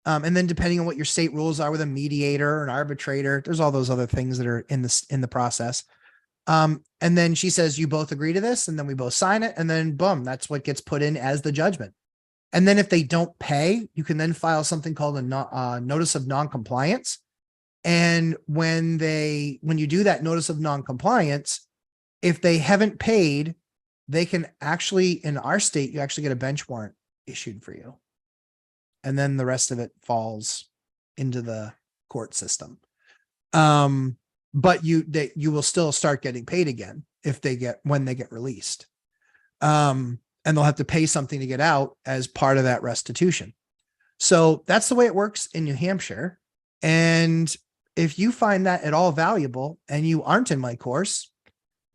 And then depending on what your state rules are with a mediator or an arbitrator, there's all those other things that are in the process. And then she says, you both agree to this. And then we both sign it. And then boom, that's what gets put in as the judgment. And then if they don't pay, you can then file something called a notice of noncompliance. And when you do that notice of noncompliance, if they haven't paid, they can actually, in our state, you actually get a bench warrant issued for you. And then the rest of it falls into the court system. But you will still start getting paid again when they get released. And they'll have to pay something to get out as part of that restitution. So that's the way it works in New Hampshire. And if you find that at all valuable and you aren't in my course,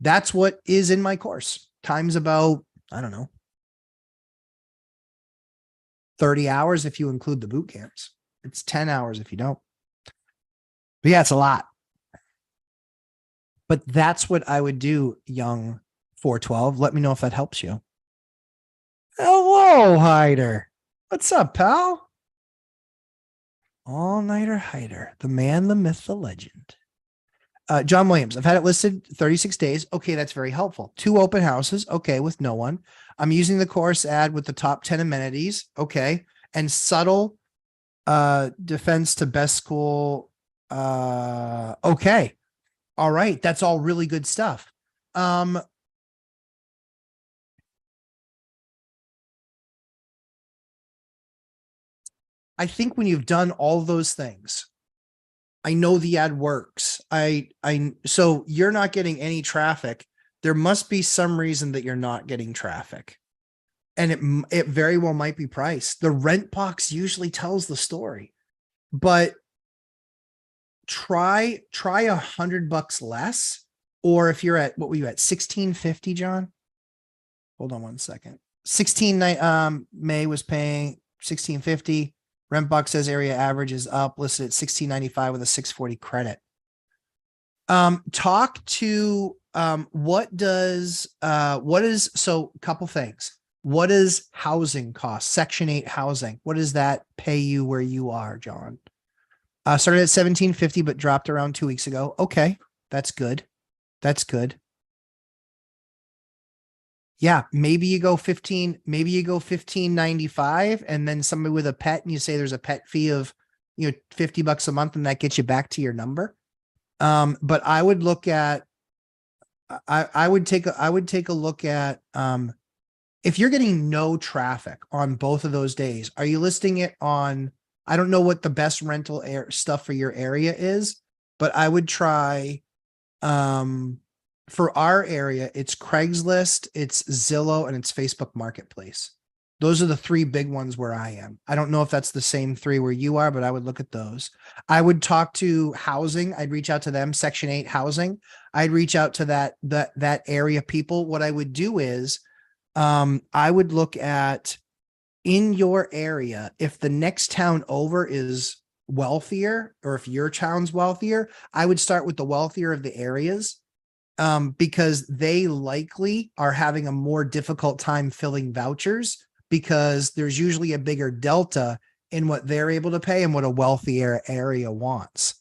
that's what is in my course. Time's about, 30 hours if you include the boot camps. It's 10 hours if you don't. But yeah, it's a lot. But that's what I would do, young 412. Let me know if that helps you. Hello, Hider. What's up, pal? All-nighter Hider, the man, the myth, the legend. John Williams, I've had it listed 36 days. Okay, that's very helpful. 2 open houses. Okay, with no one. I'm using the course ad with the top 10 amenities. Okay. And subtle defense to best school. Okay. All right. That's all really good stuff. I think when you've done all those things, I know the ad works. So you're not getting any traffic. There must be some reason that you're not getting traffic. And it very well might be price. The rent box usually tells the story, but try $100 less. Or if you're at, what were you at? 1650, John? Hold on one second. 16 May was paying 1650. Rent box says area average is up, listed at 1695 with a 640 credit. Talk to what is so couple things. What is housing cost? Section 8 housing. What does that pay you where you are, John? Started at 1750, but dropped around 2 weeks ago. Okay, that's good. That's good. Yeah, maybe you go 1595, and then somebody with a pet, and you say there's a pet fee of $50 a month, and that gets you back to your number. But I would look at I would take a look at if you're getting no traffic on both of those days, are you listing it on, I don't know what the best rental stuff for your area is, but I would try for our area, it's Craigslist, it's Zillow, and it's Facebook Marketplace. Those are the 3 big ones where I am. I don't know if that's the same 3 where you are, but I would look at those. I would talk to housing. I'd reach out to them, Section 8 housing. I'd reach out to that area people. What I would do is I would look at in your area, if the next town over is wealthier, or if your town's wealthier, I would start with the wealthier of the areas. Because they likely are having a more difficult time filling vouchers, because there's usually a bigger delta in what they're able to pay and what a wealthier area wants.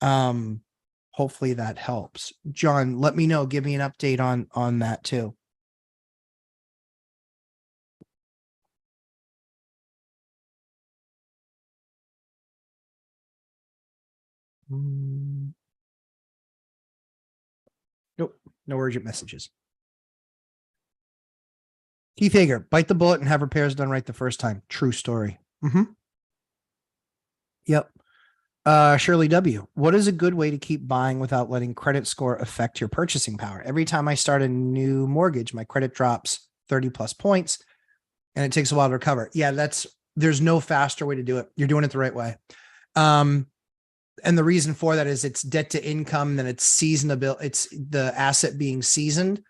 Hopefully that helps. John, let me know. Give me an update on that too. Nope. No urgent messages. Keith Hager, bite the bullet and have repairs done right the first time. True story. Yep. Shirley W. What is a good way to keep buying without letting credit score affect your purchasing power? Every time I start a new mortgage, my credit drops 30 plus points and it takes a while to recover. Yeah, there's no faster way to do it. You're doing it the right way. And the reason for that is it's debt to income, then it's seasonable. It's the asset being seasoned.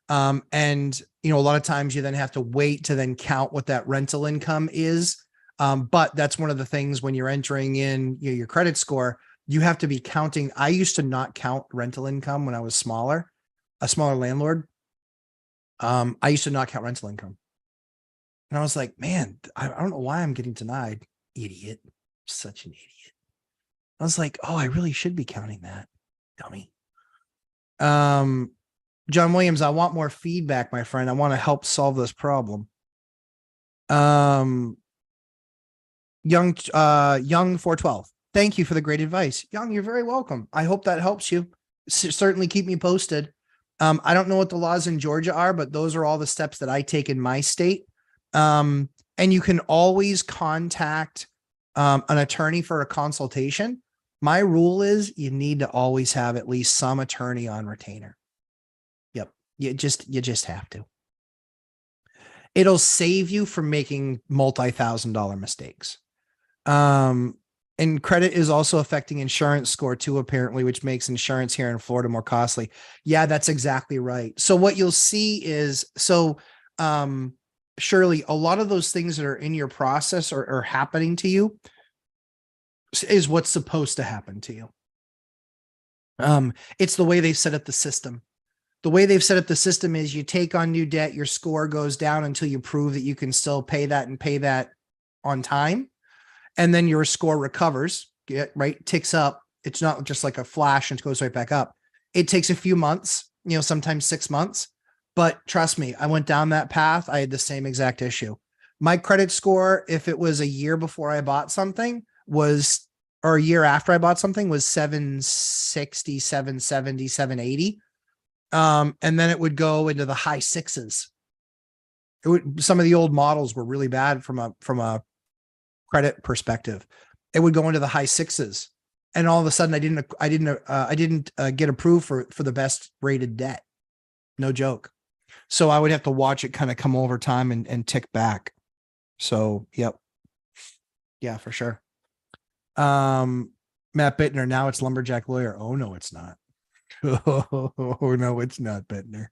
And a lot of times you then have to wait to then count what that rental income is. But that's one of the things when you're entering in your credit score, you have to be counting. I used to not count rental income when I was a smaller landlord. I used to not count rental income. And I was like, man, I don't know why I'm getting denied. Idiot. Such an idiot. I was like, oh, I really should be counting that. Dummy. John Williams, I want more feedback, my friend. I want to help solve this problem. Young 412. Thank you for the great advice. Young, you're very welcome. I hope that helps you. Certainly keep me posted. I don't know what the laws in Georgia are, but those are all the steps that I take in my state. And you can always contact an attorney for a consultation. My rule is you need to always have at least some attorney on retainer. Yep. You just have to. It'll save you from making multi-$1,000 mistakes. And credit is also affecting insurance score too, apparently, which makes insurance here in Florida more costly. Yeah, that's exactly right. So what you'll see is, Shirley, a lot of those things that are in your process are happening to you is what's supposed to happen to you. It's the way they've set up the system. The way they've set up the system is you take on new debt, your score goes down until you prove that you can still pay that and pay that on time. And then your score recovers, right? Ticks up. It's not just like a flash and it goes right back up. It takes a few months, sometimes 6 months. But trust me, I went down that path. I had the same exact issue. My credit score, if it was a year before I bought something, or a year after I bought something, was 760, 770, 780. And then it would go into the high sixes. Some of the old models were really bad from a credit perspective. It would go into the high sixes. And all of a sudden I didn't get approved for the best rated debt. No joke. So I would have to watch it kind of come over time and tick back. So, yep. Yeah, for sure. Matt Bittner, now it's Lumberjack Lawyer. Oh, no, it's not. Oh, no, it's not Bittner.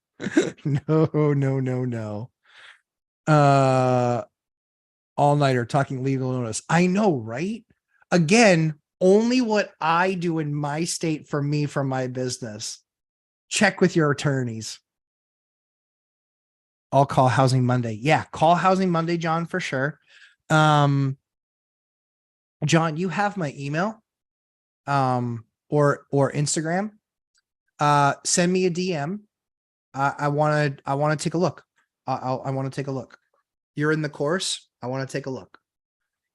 No. All-nighter talking legal notice. I know, right? Again, only what I do in my state for me, for my business. Check with your attorneys. I'll call Housing Monday. Yeah, call Housing Monday, John, for sure. John, you have my email, or Instagram. Send me a DM. I want to take a look. I want to take a look. You're in the course. I want to take a look.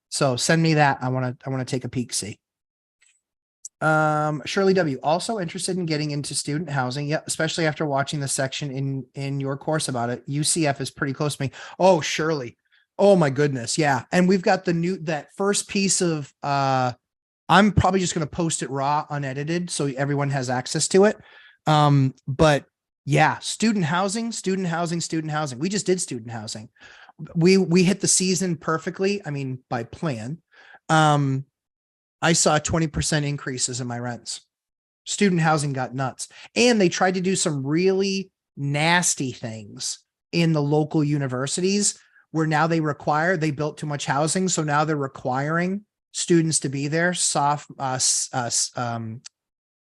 So send me that. I want to take a peek. See. Shirley W. Also interested in getting into student housing. Yep. Especially after watching the section in your course about it. UCF is pretty close to me. Oh, Shirley. Oh my goodness. Yeah. And we've got that first piece of, I'm probably just going to post it raw, unedited, so everyone has access to it. But yeah, student housing. We just did student housing. We hit the season perfectly. I mean, by plan. I saw 20% increases in my rents. Student housing got nuts. And they tried to do some really nasty things in the local universities where now they built too much housing. So now they're requiring students to be there.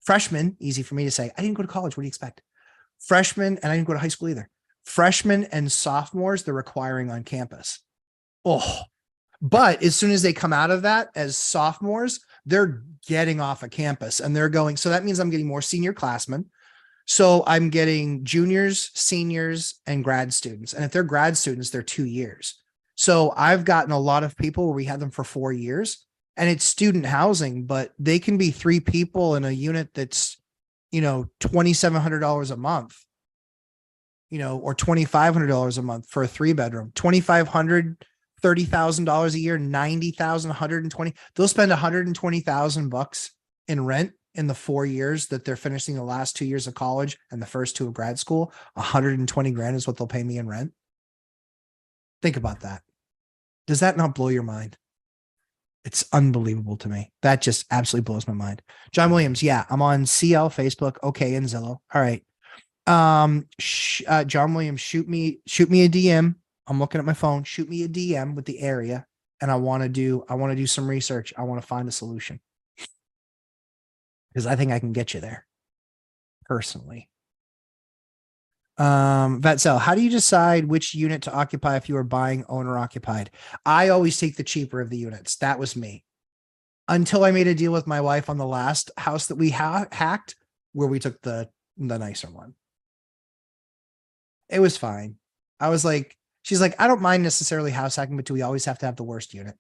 Freshmen, easy for me to say. I didn't go to college. What do you expect? Freshmen, and I didn't go to high school either. Freshmen and sophomores, they're requiring on campus. Oh, but as soon as they come out of that as sophomores, they're getting off of campus and they're going. So that means I'm getting more senior classmen. So I'm getting juniors, seniors, and grad students. And if they're grad students, they're 2 years. So I've gotten a lot of people where we had them for 4 years, and it's student housing, but they can be 3 people in a unit that's, $2,700 a month, or $2,500 a month for a 3-bedroom, $2,500, $30,000 a year, 90,000, 120. They'll spend 120,000 bucks in rent in the 4 years that they're finishing the last 2 years of college and the first 2 of grad school. 120 grand is what they'll pay me in rent. Think about that. Does that not blow your mind? It's unbelievable to me. That just absolutely blows my mind. John Williams. Yeah, I'm on CL, Facebook, okay, and Zillow. All right. John Williams, shoot me a DM. I'm looking at my phone. Shoot me a DM with the area, and I want to do some research. I want to find a solution because I think I can get you there personally. Vatsel, how do you decide which unit to occupy if you are buying owner occupied? I always take the cheaper of the units. That was me until I made a deal with my wife on the last house that we hacked, where we took the nicer one. It was fine. I was like, she's like, I don't mind necessarily house hacking, but do we always have to have the worst unit?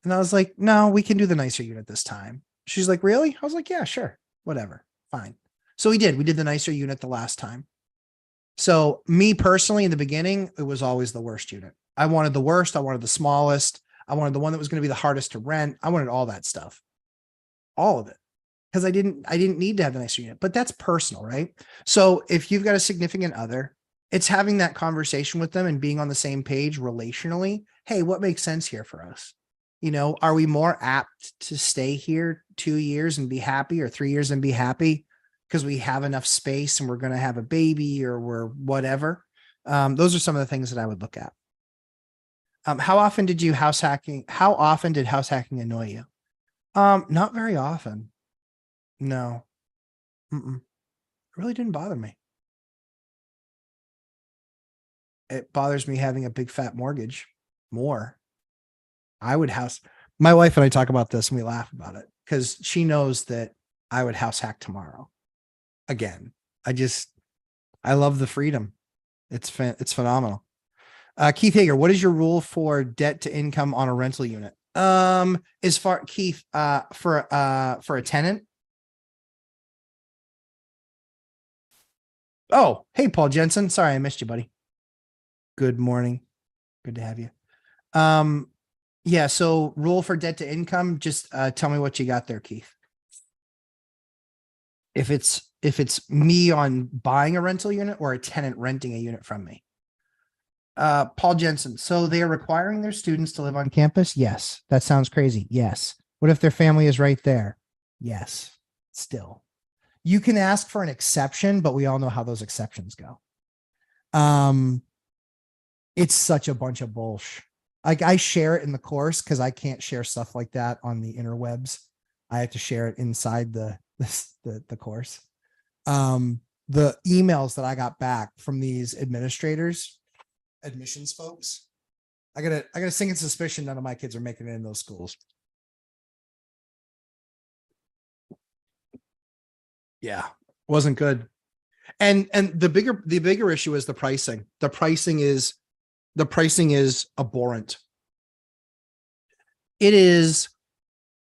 And I was like, no, we can do the nicer unit this time. She's like, really? I was like, yeah, sure. Whatever. Fine. So we did the nicer unit the last time. So me personally, in the beginning, it was always the worst unit. I wanted the worst. I wanted the smallest. I wanted the one that was going to be the hardest to rent. I wanted all that stuff, all of it, because I didn't need to have the nicer unit, but that's personal, right? So if you've got a significant other, it's having that conversation with them and being on the same page relationally. Hey, what makes sense here for us? Are we more apt to stay here 2 years and be happy, or 3 years and be happy because we have enough space and we're going to have a baby or we're whatever? Those are some of the things that I would look at. How often did house hacking annoy you? Not very often. No. It really didn't bother me. It bothers me having a big fat mortgage more. I would house my wife and I talk about this and we laugh about it because she knows that I would house hack tomorrow. Again, I love the freedom. It's phenomenal. Keith Hager, what is your rule for debt to income on a rental unit? As far Keith, for a tenant. Oh, hey, Paul Jensen. Sorry, I missed you, buddy. Good morning. Good to have you. Yeah. So rule for debt to income, just tell me what you got there, Keith. If it's me on buying a rental unit or a tenant renting a unit from me. Paul Jensen. So they are requiring their students to live on campus? Yes. That sounds crazy. Yes. What if their family is right there? Yes. Still. You can ask for an exception, but we all know how those exceptions go. It's such a bunch of bullshit. Like I share it in the course because I can't share stuff like that on the interwebs. I have to share it inside the course. The emails that I got back from these administrators, admissions folks, I got a sinking suspicion none of my kids are making it in those schools. Yeah, wasn't good. And the bigger issue is the pricing. The pricing is abhorrent. It is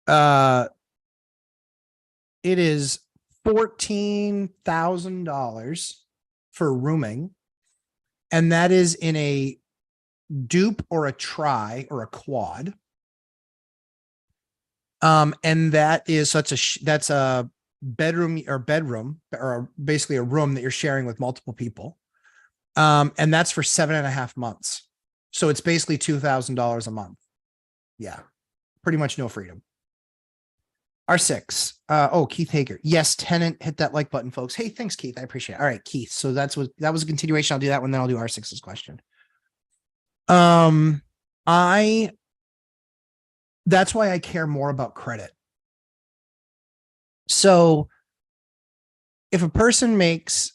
$14,000 for rooming. And that is in a dupe or a tri or a quad. And that is that's a bedroom or basically a room that you're sharing with multiple people. And that's for 7.5 months. So it's basically $2,000 a month. Yeah. Pretty much no freedom. R6. Keith Hager. Yes, Tenant. Hit that like button, folks. Hey, thanks, Keith. I appreciate it. All right, Keith. So that was a continuation. I'll do that one, then I'll do R6's question. That's why I care more about credit. So if a person makes,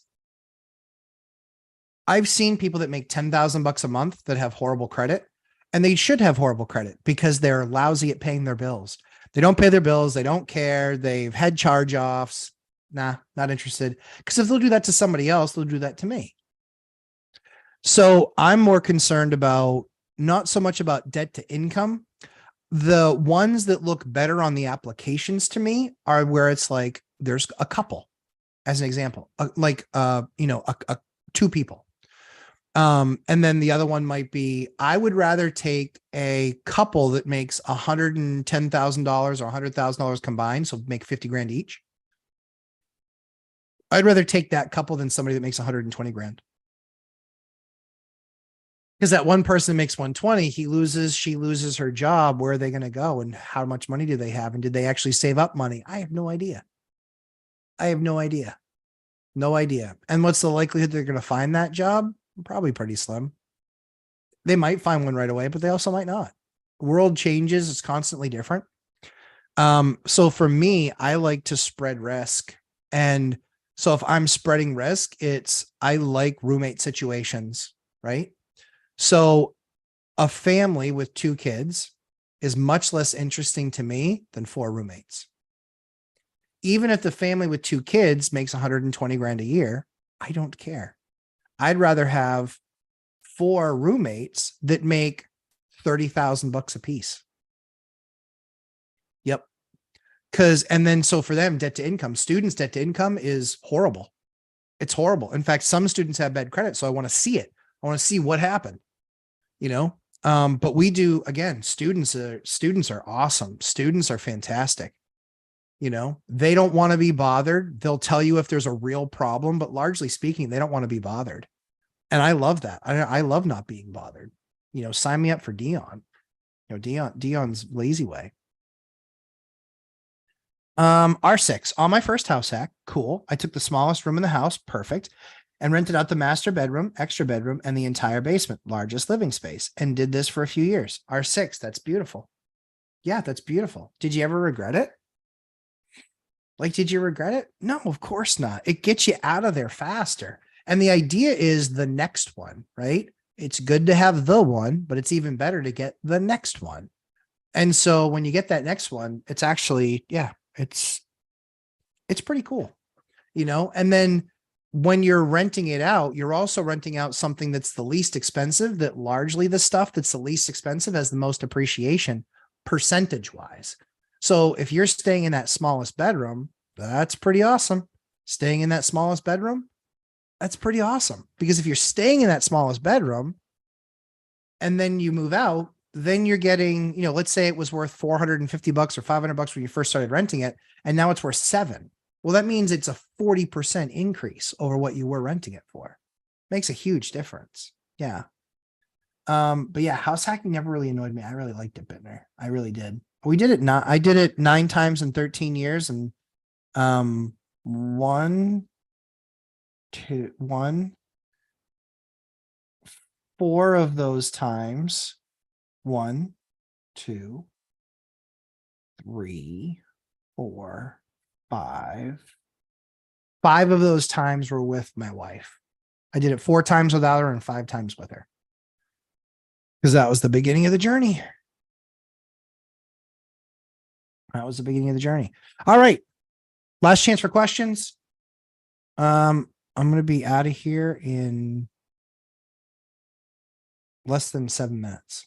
I've seen people that make $10,000 a month that have horrible credit, and they should have horrible credit because they're lousy at paying their bills. They don't pay their bills. They don't care. They've had charge-offs. Nah, not interested. Because if they'll do that to somebody else, they'll do that to me. So I'm more concerned about not so much about debt to income. The ones that look better on the applications to me are where it's like, there's a couple, as an example, two people. And then the other one might be, I would rather take a couple that makes $110,000 or $100,000 combined. So make 50 grand each. I'd rather take that couple than somebody that makes 120 grand. Because that one person makes 120, she loses her job. Where are they going to go? And how much money do they have? And did they actually save up money? I have no idea. No idea. And what's the likelihood they're going to find that job? Probably pretty slim. They might find one right away, but they also might not. World changes. It's constantly different. So for me, I like to spread risk. And so if I'm spreading risk, I like roommate situations, right? So a family with 2 kids is much less interesting to me than 4 roommates. Even if the family with 2 kids makes 120 grand a year, I don't care. I'd rather have 4 roommates that make $30,000 a piece. Yep. So for them, debt to income, students' debt to income is horrible. It's horrible. In fact, some students have bad credit. So I want to see it. I want to see what happened, but we do, again, students are awesome. Students are fantastic. They don't want to be bothered. They'll tell you if there's a real problem, but largely speaking, they don't want to be bothered. And I love that. I love not being bothered. Sign me up for Dion. Dion's lazy way. R6 on my first house hack. Cool. I took the smallest room in the house. Perfect. And rented out the master bedroom, extra bedroom, and the entire basement, largest living space, and did this for a few years. R6. That's beautiful. Yeah, that's beautiful. Did you ever regret it? Like, did you regret it? No, of course not. It gets you out of there faster. And the idea is the next one, right? It's good to have the one, but it's even better to get the next one. And so when you get that next one, it's actually, yeah, it's pretty cool, and then when you're renting it out, you're also renting out something that's the least expensive, that largely the stuff that's the least expensive has the most appreciation percentage wise. So if you're staying in that smallest bedroom, that's pretty awesome. Staying in that smallest bedroom, that's pretty awesome. Because if you're staying in that smallest bedroom and then you move out, then you're getting, let's say it was worth $450 or $500 when you first started renting it, and now it's worth $7. Well, that means it's a 40% increase over what you were renting it for. Makes a huge difference. Yeah. But yeah, house hacking never really annoyed me. I really liked it, Bittner. I really did. I did it 9 times in 13 years, and four of those times, 1, 2, 3, 4, 5. 5 of those times were with my wife. I did it 4 times without her and 5 times with her. Because that was the beginning of the journey. That was the beginning of the journey. All right. Last chance for questions. I'm going to be out of here in less than 7 minutes.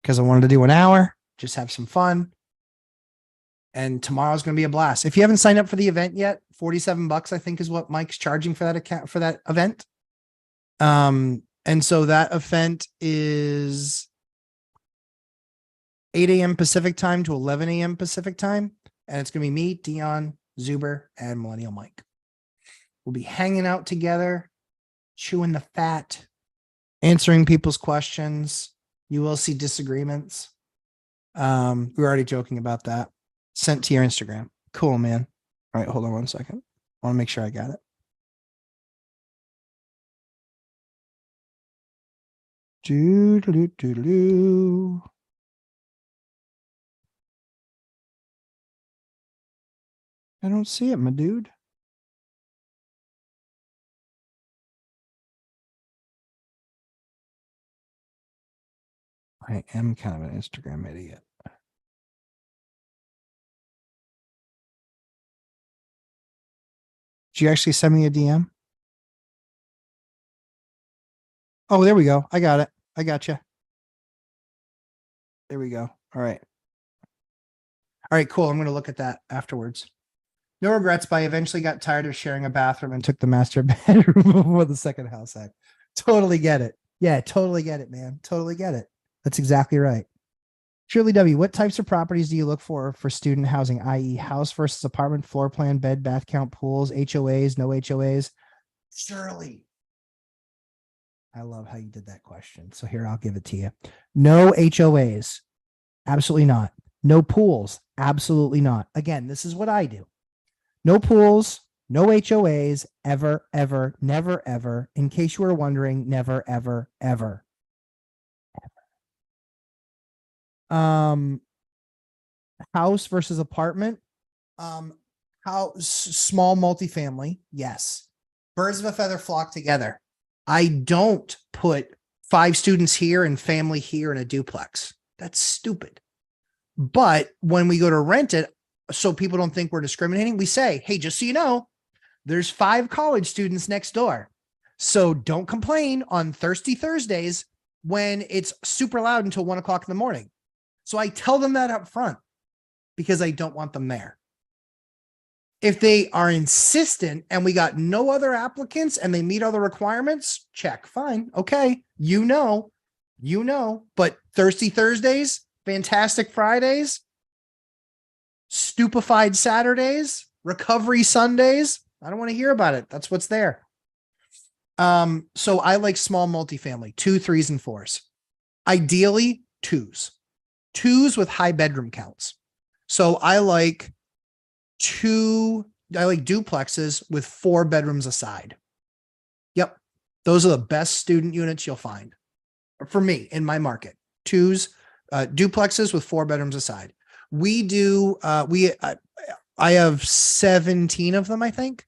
Because I wanted to do an hour, just have some fun. And tomorrow's going to be a blast. If you haven't signed up for the event yet, $47, I think, is what Mike's charging for that account, for that event. And so that event is 8 a.m. Pacific time to 11 a.m. Pacific time. And it's going to be me, Dion, Zuber, and Millennial Mike. We'll be hanging out together, chewing the fat, answering people's questions. You will see disagreements. We're already joking about that. Sent to your Instagram. Cool, man. All right, hold on 1 second. I want to make sure I got it. I don't see it, my dude. I am kind of an Instagram idiot. Did you actually send me a DM? Oh, there we go. I got it. I got you. There we go. All right. All right, cool. I'm going to look at that afterwards. No regrets, but I eventually got tired of sharing a bathroom and took the master bedroom before the second house hack. Totally get it. Yeah, totally get it, man. Totally get it. That's exactly right. Shirley W., what types of properties do you look for student housing, i.e. house versus apartment, floor plan, bed, bath count, pools, HOAs, no HOAs? Shirley, I love how you did that question. So here, I'll give it to you. No HOAs. Absolutely not. No pools. Absolutely not. Again, this is what I do. No pools, no HOAs, ever, ever, never, ever. In case you were wondering, never, ever, ever. House versus apartment. House, small multifamily. Yes. Birds of a feather flock together. I don't put 5 students here and family here in a duplex. That's stupid. But when we go to rent it, so people don't think we're discriminating, we say, hey, just so you know, there's 5 college students next door. So don't complain on Thirsty Thursdays when it's super loud until 1 o'clock in the morning. So I tell them that up front because I don't want them there. If they are insistent and we got no other applicants and they meet other requirements, check, fine. Okay. But Thirsty Thursdays, Fantastic Fridays, Stupefied Saturdays, Recovery Sundays, I don't want to hear about it. That's what's there. So I like small multifamily, 2, 3s, and 4s. Ideally 2s with high bedroom counts. So I like duplexes with 4 bedrooms aside. Yep. Those are the best student units you'll find for me in my market. 2s, duplexes with 4 bedrooms aside. We do, I have 17 of them, I think.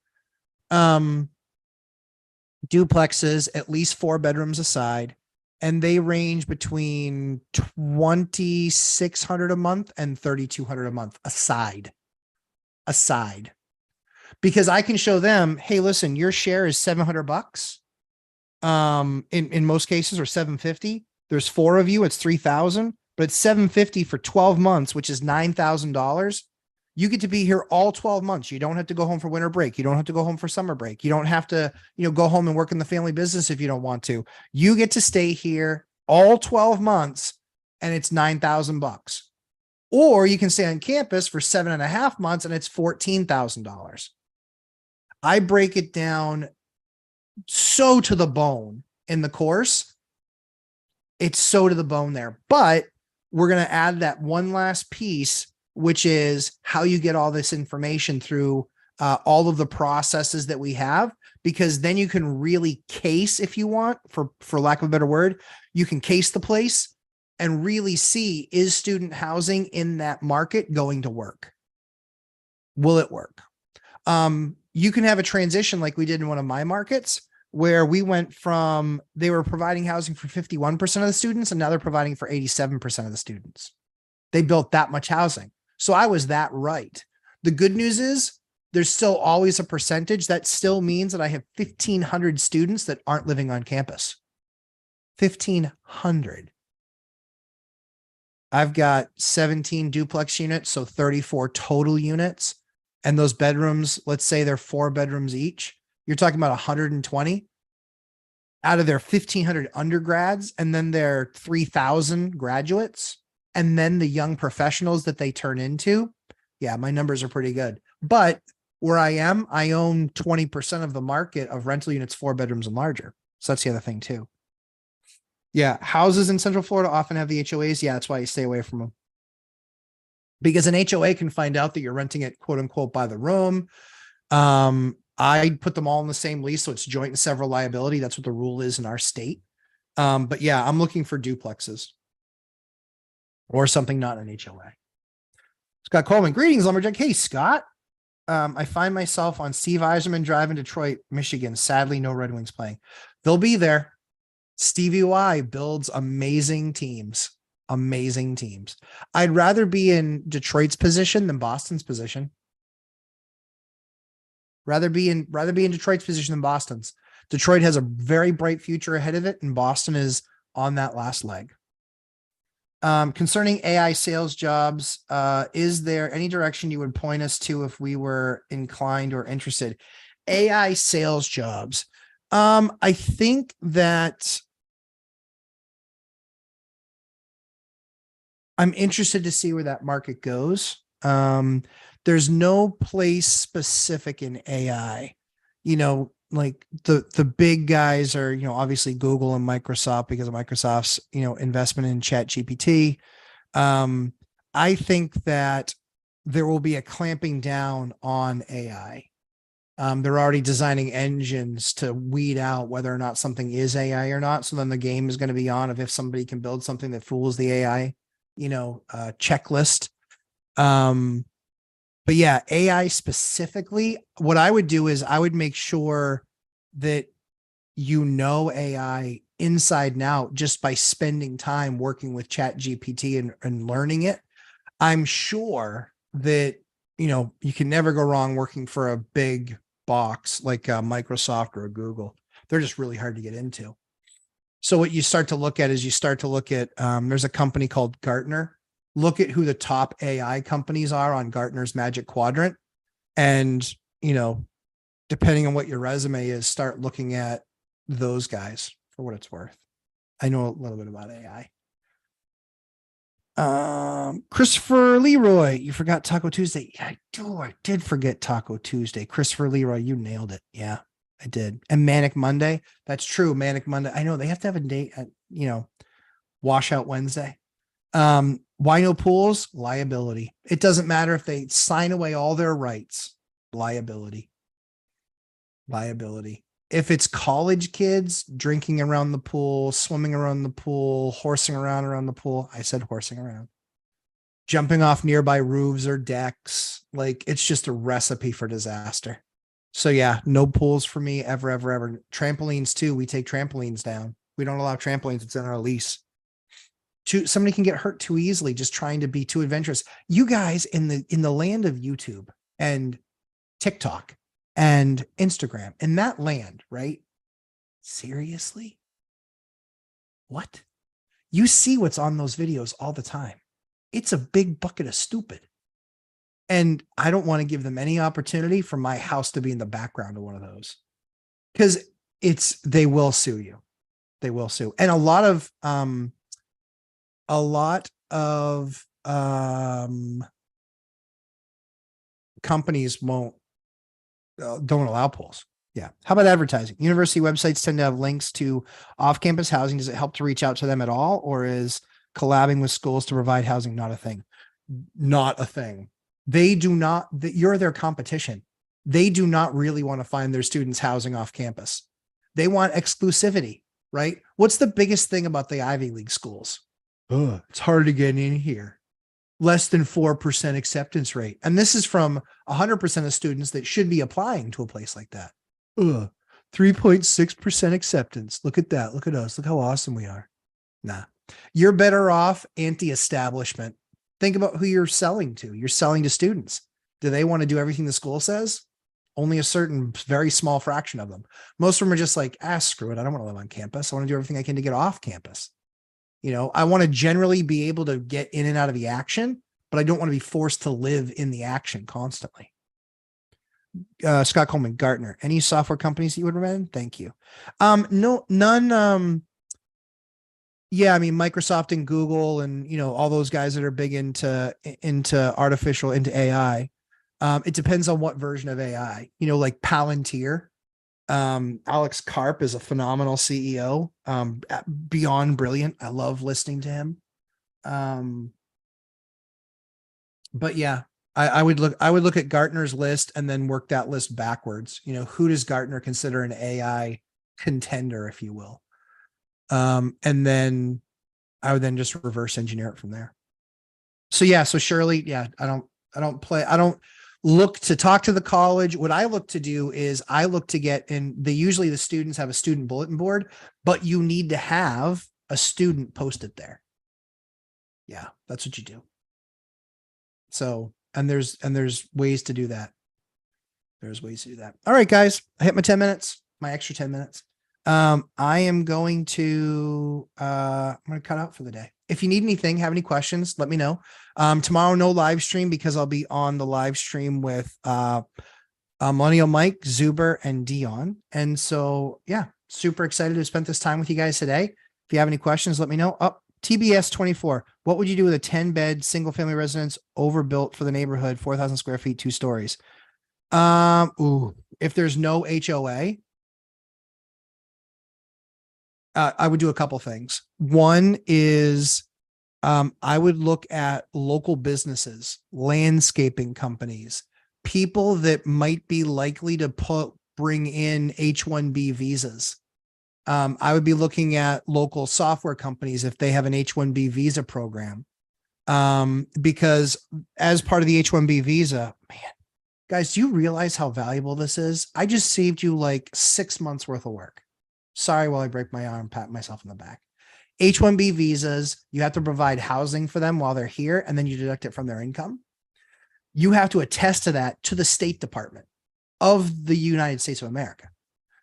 Duplexes, at least 4 bedrooms aside, and they range between 2,600 a month and 3,200 a month aside, because I can show them, hey, listen, your share is $700. In most cases, or 750. There's 4 of you, it's 3,000, but it's 750 for 12 months, which is $9,000. You get to be here all 12 months. You don't have to go home for winter break. You don't have to go home for summer break. You don't have to, go home and work in the family business if you don't want to. You get to stay here all 12 months and it's $9,000. Or you can stay on campus for 7.5 months and it's $14,000. I break it down so to the bone in the course. It's so to the bone there, but we're going to add that one last piece, which is how you get all this information through all of the processes that we have, because then you can really case, if you want, for lack of a better word, you can case the place and really see, is student housing in that market going to work? Will it work? You can have a transition like we did in one of my markets, where we went from, they were providing housing for 51% of the students, and now they're providing for 87% of the students. They built that much housing. So I was that right. The good news is there's still always a percentage. That still means that I have 1,500 students that aren't living on campus. 1,500. I've got 17 duplex units, so 34 total units. And those bedrooms, let's say they're 4 bedrooms each. You're talking about 120 out of their 1,500 undergrads, and then their 3,000 graduates, and then the young professionals that they turn into. Yeah, my numbers are pretty good. But where I am, I own 20% of the market of rental units 4 bedrooms and larger. So that's the other thing too. Yeah, houses in Central Florida often have the HOAs. Yeah, that's why you stay away from them. Because an HOA can find out that you're renting it, quote unquote, by the room. I put them all in the same lease, so it's joint and several liability. That's what the rule is in our state. But yeah, I'm looking for duplexes or something not an HOA. Scott Coleman, greetings, Lumberjack. Hey, Scott. I find myself on Steve Eiserman Drive in Detroit, Michigan. Sadly, no Red Wings playing. They'll be there. Stevie Y builds amazing teams. Amazing teams. I'd rather be in Detroit's position than Boston's position. Rather be in Detroit's position than Boston's. Detroit has a very bright future ahead of it, and Boston is on that last leg. Concerning AI sales jobs, is there any direction you would point us to if we were inclined or interested? AI sales jobs. I think that I'm interested to see where that market goes. There's no place specific in AI, like the big guys are, obviously Google and Microsoft because of Microsoft's, investment in Chat GPT. I think that there will be a clamping down on AI. They're already designing engines to weed out whether or not something is AI or not. So then the game is going to be on if somebody can build something that fools the AI, checklist. But yeah, AI specifically, what I would do is I would make sure that AI inside and out just by spending time working with Chat GPT and learning it. I'm sure that, you can never go wrong working for a big box like a Microsoft or a Google. They're just really hard to get into. So what you start to look at is there's a company called Gartner. Look at who the top AI companies are on Gartner's Magic Quadrant. And, depending on what your resume is, start looking at those guys for what it's worth. I know a little bit about AI. Christopher Leroy, you forgot Taco Tuesday. Yeah, I did forget Taco Tuesday. Christopher Leroy, you nailed it. Yeah, I did. And Manic Monday. That's true. Manic Monday. I know they have to have a date at, Washout Wednesday. Wino pools, liability. It doesn't matter if they sign away all their rights. Liability. If it's college kids drinking around the pool, swimming around the pool, horsing around the pool. I said horsing around. jumping off nearby roofs or decks. Like it's just a recipe for disaster. So yeah, no pools for me ever, ever, ever. Trampolines too. We take trampolines down. We don't allow trampolines. It's in our lease. Somebody can get hurt too easily just trying to be too adventurous. You guys in the land of YouTube and TikTok and Instagram, in that land, right? Seriously? What? You see what's on those videos all the time. It's a big bucket of stupid. And I don't want to give them any opportunity for my house to be in the background of one of those. Because they will sue you. They will sue. And a lot of companies don't allow pools. Yeah. How about advertising? University websites tend to have links to off-campus housing. Does it help to reach out to them at all? Or is collabing with schools to provide housing not a thing? Not a thing. They do not, you're their competition. They do not really want to find their students housing off campus. They want exclusivity, right? What's the biggest thing about the Ivy League schools? It's hard to get in here. Less than 4% acceptance rate. And this is from 100% of students that should be applying to a place like that. 3.6% acceptance. Look at that. Look at us. Look how awesome we are. Nah, you're better off anti-establishment. Think about who you're selling to. You're selling to students. Do they want to do everything the school says? Only a certain very small fraction of them. Most of them are just like, screw it. I don't want to live on campus. I want to do everything I can to get off campus. You know, I want to generally be able to get in and out of the action, but I don't want to be forced to live in the action constantly. Scott Coleman, Gartner, any software companies that you would recommend? Thank you. No, none. Yeah, I mean, Microsoft and Google and, you know, all those guys that are big into AI. It depends on what version of AI, you know, like Palantir. Alex Karp is a phenomenal CEO, beyond brilliant. I love listening to him. But yeah, I would look at Gartner's list and then work that list backwards. You know, who does Gartner consider an AI contender, if you will? And then I would then just reverse engineer it from there. So yeah, so Shirley, yeah, I don't look to talk to the college. What I look to do is I look to get in usually the students have a student bulletin board, but you need to have a student posted there. Yeah, that's what you do. So, and there's ways to do that. There's ways to do that. All right, guys, I hit my 10 minutes, my extra 10 minutes. I am going to, I'm going to cut out for the day. If you need anything, have any questions, let me know. Tomorrow, no live stream because I'll be on the live stream with, Millennial Mike, Zuber, and Dion. And so, yeah, super excited to spend this time with you guys today. If you have any questions, let me know. TBS 24. What would you do with a 10-bed single family residence overbuilt for the neighborhood, 4,000 square feet, 2 stories? If there's no HOA, I would do a couple things. One is I would look at local businesses, landscaping companies, people that might be likely to bring in H-1B visas. I would be looking at local software companies if they have an H-1B visa program. Because as part of the H-1B visa, man, guys, do you realize how valuable this is? I just saved you like 6 months worth of work. Sorry while I break my arm, pat myself in the back. H-1B visas, you have to provide housing for them while they're here, and then you deduct it from their income. You have to attest to that to the State Department of the United States of America.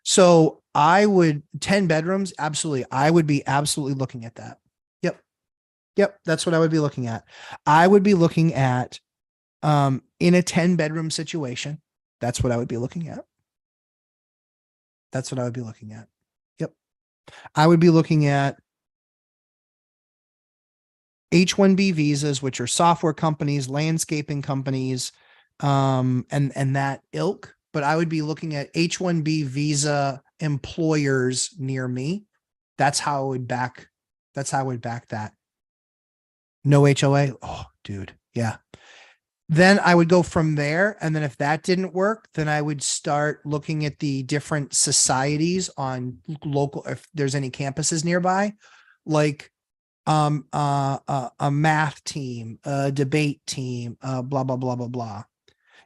So I would 10 bedrooms. Absolutely. I would be absolutely looking at that. Yep. That's what I would be looking at. I would be looking at, in a 10 bedroom situation. That's what I would be looking at. That's what I would be looking at. Yep. I would be looking at H-1B visas, which are software companies, landscaping companies, and that ilk. But I would be looking at H-1B visa employers near me. That's how I would back. That's how I would back that. No HOA. Oh, dude. Yeah. Then I would go from there. And then if that didn't work, then I would start looking at the different societies on local, if there's any campuses nearby, like a math team, a debate team, blah, blah, blah, blah, blah.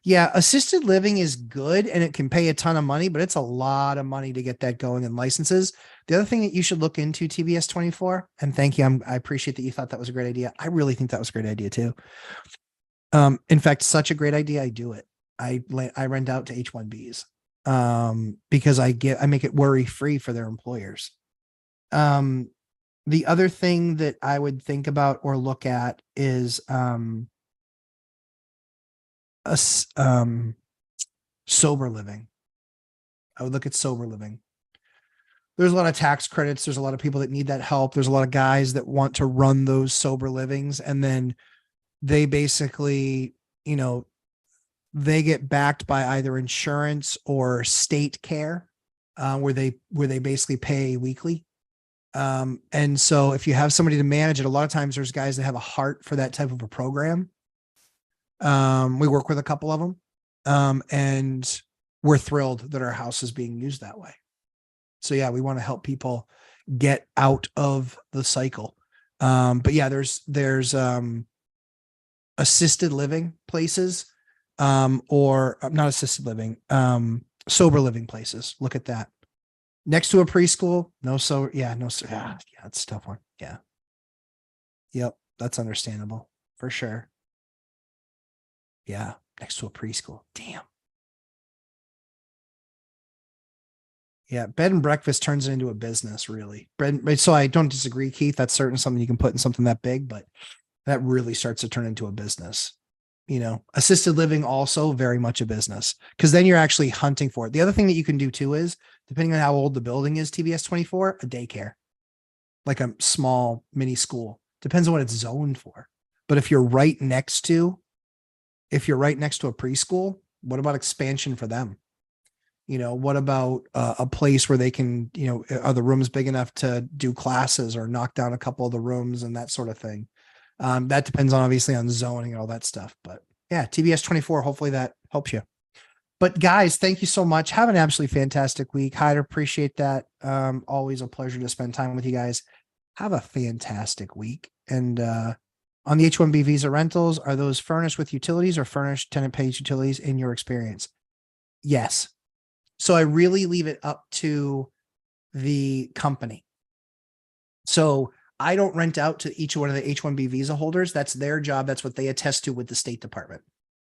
Yeah, assisted living is good and it can pay a ton of money, but it's a lot of money to get that going in licenses. The other thing that you should look into, TBS 24, and thank you. I appreciate that you thought that was a great idea. I really think that was a great idea too. In fact, such a great idea. I do it. I rent out to H1Bs because I make it worry free for their employers. The other thing that I would think about or look at is sober living. I would look at sober living. There's a lot of tax credits. There's a lot of people that need that help. There's a lot of guys that want to run those sober livings, and then they basically, they get backed by either insurance or state care, where they basically pay weekly. And so if you have somebody to manage it, a lot of times there's guys that have a heart for that type of a program. We work with a couple of them, and we're thrilled that our house is being used that way. So yeah, we want to help people get out of the cycle. But yeah, there's assisted living places, or not assisted living, sober living places. Look at that. Next to a preschool. Yeah, it's a tough one. Yeah. Yep. That's understandable for sure. Yeah. Next to a preschool. Damn. Yeah. Bed and breakfast turns it into a business, really. So I don't disagree, Keith. That's certainly something you can put in something that big, but that really starts to turn into a business. Assisted living also very much a business, because then you're actually hunting for it. The other thing that you can do too is, depending on how old the building is, TBS 24, a daycare, like a small mini school. Depends on what it's zoned for. But if you're right next to a preschool, what about expansion for them? What about a place where they can, are the rooms big enough to do classes or knock down a couple of the rooms and that sort of thing? That depends obviously on zoning and all that stuff, but yeah, TBS 24, hopefully that helps you. But guys, thank you so much. Have an absolutely fantastic week. I'd appreciate that. Always a pleasure to spend time with you guys. Have a fantastic week. And on the H-1B visa rentals, are those furnished with utilities or furnished tenant pays utilities in your experience? Yes. So I really leave it up to the company. So I don't rent out to each one of the H-1B visa holders. That's their job. That's what they attest to with the State Department.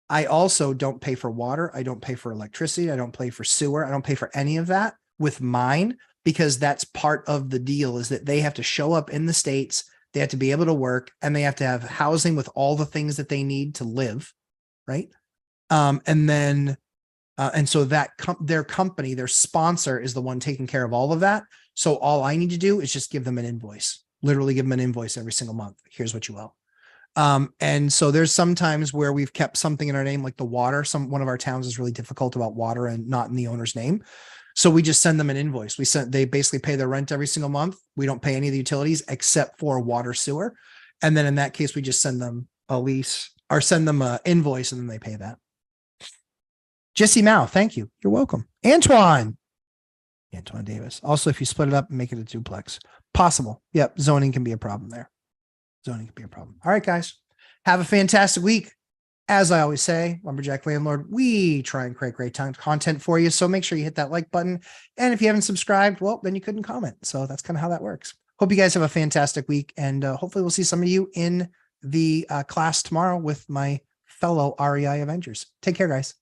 I also don't pay for water. I don't pay for electricity. I don't pay for sewer. I don't pay for any of that with mine, because that's part of the deal, is that they have to show up in the States. They have to be able to work, and they have to have housing with all the things that they need to live. Right. And so that their company, their sponsor, is the one taking care of all of that. So all I need to do is just give them an invoice, literally give them an invoice every single month. Here's what you owe. And so there's some times where we've kept something in our name, like the water. One of our towns is really difficult about water and not in the owner's name. So we just send them an invoice. They basically pay their rent every single month. We don't pay any of the utilities except for water, sewer. And then in that case, we just send them a lease or send them an invoice, and then they pay that. Jesse Mao, thank you. You're welcome. Antoine Davis. Also, if you split it up and make it a duplex, possible. Yep. Zoning can be a problem there. Zoning can be a problem. All right, guys. Have a fantastic week. As I always say, Lumberjack Landlord, we try and create great content for you. So make sure you hit that like button. And if you haven't subscribed, well, then you couldn't comment. So that's kind of how that works. Hope you guys have a fantastic week. And hopefully we'll see some of you in the class tomorrow with my fellow REI Avengers. Take care, guys.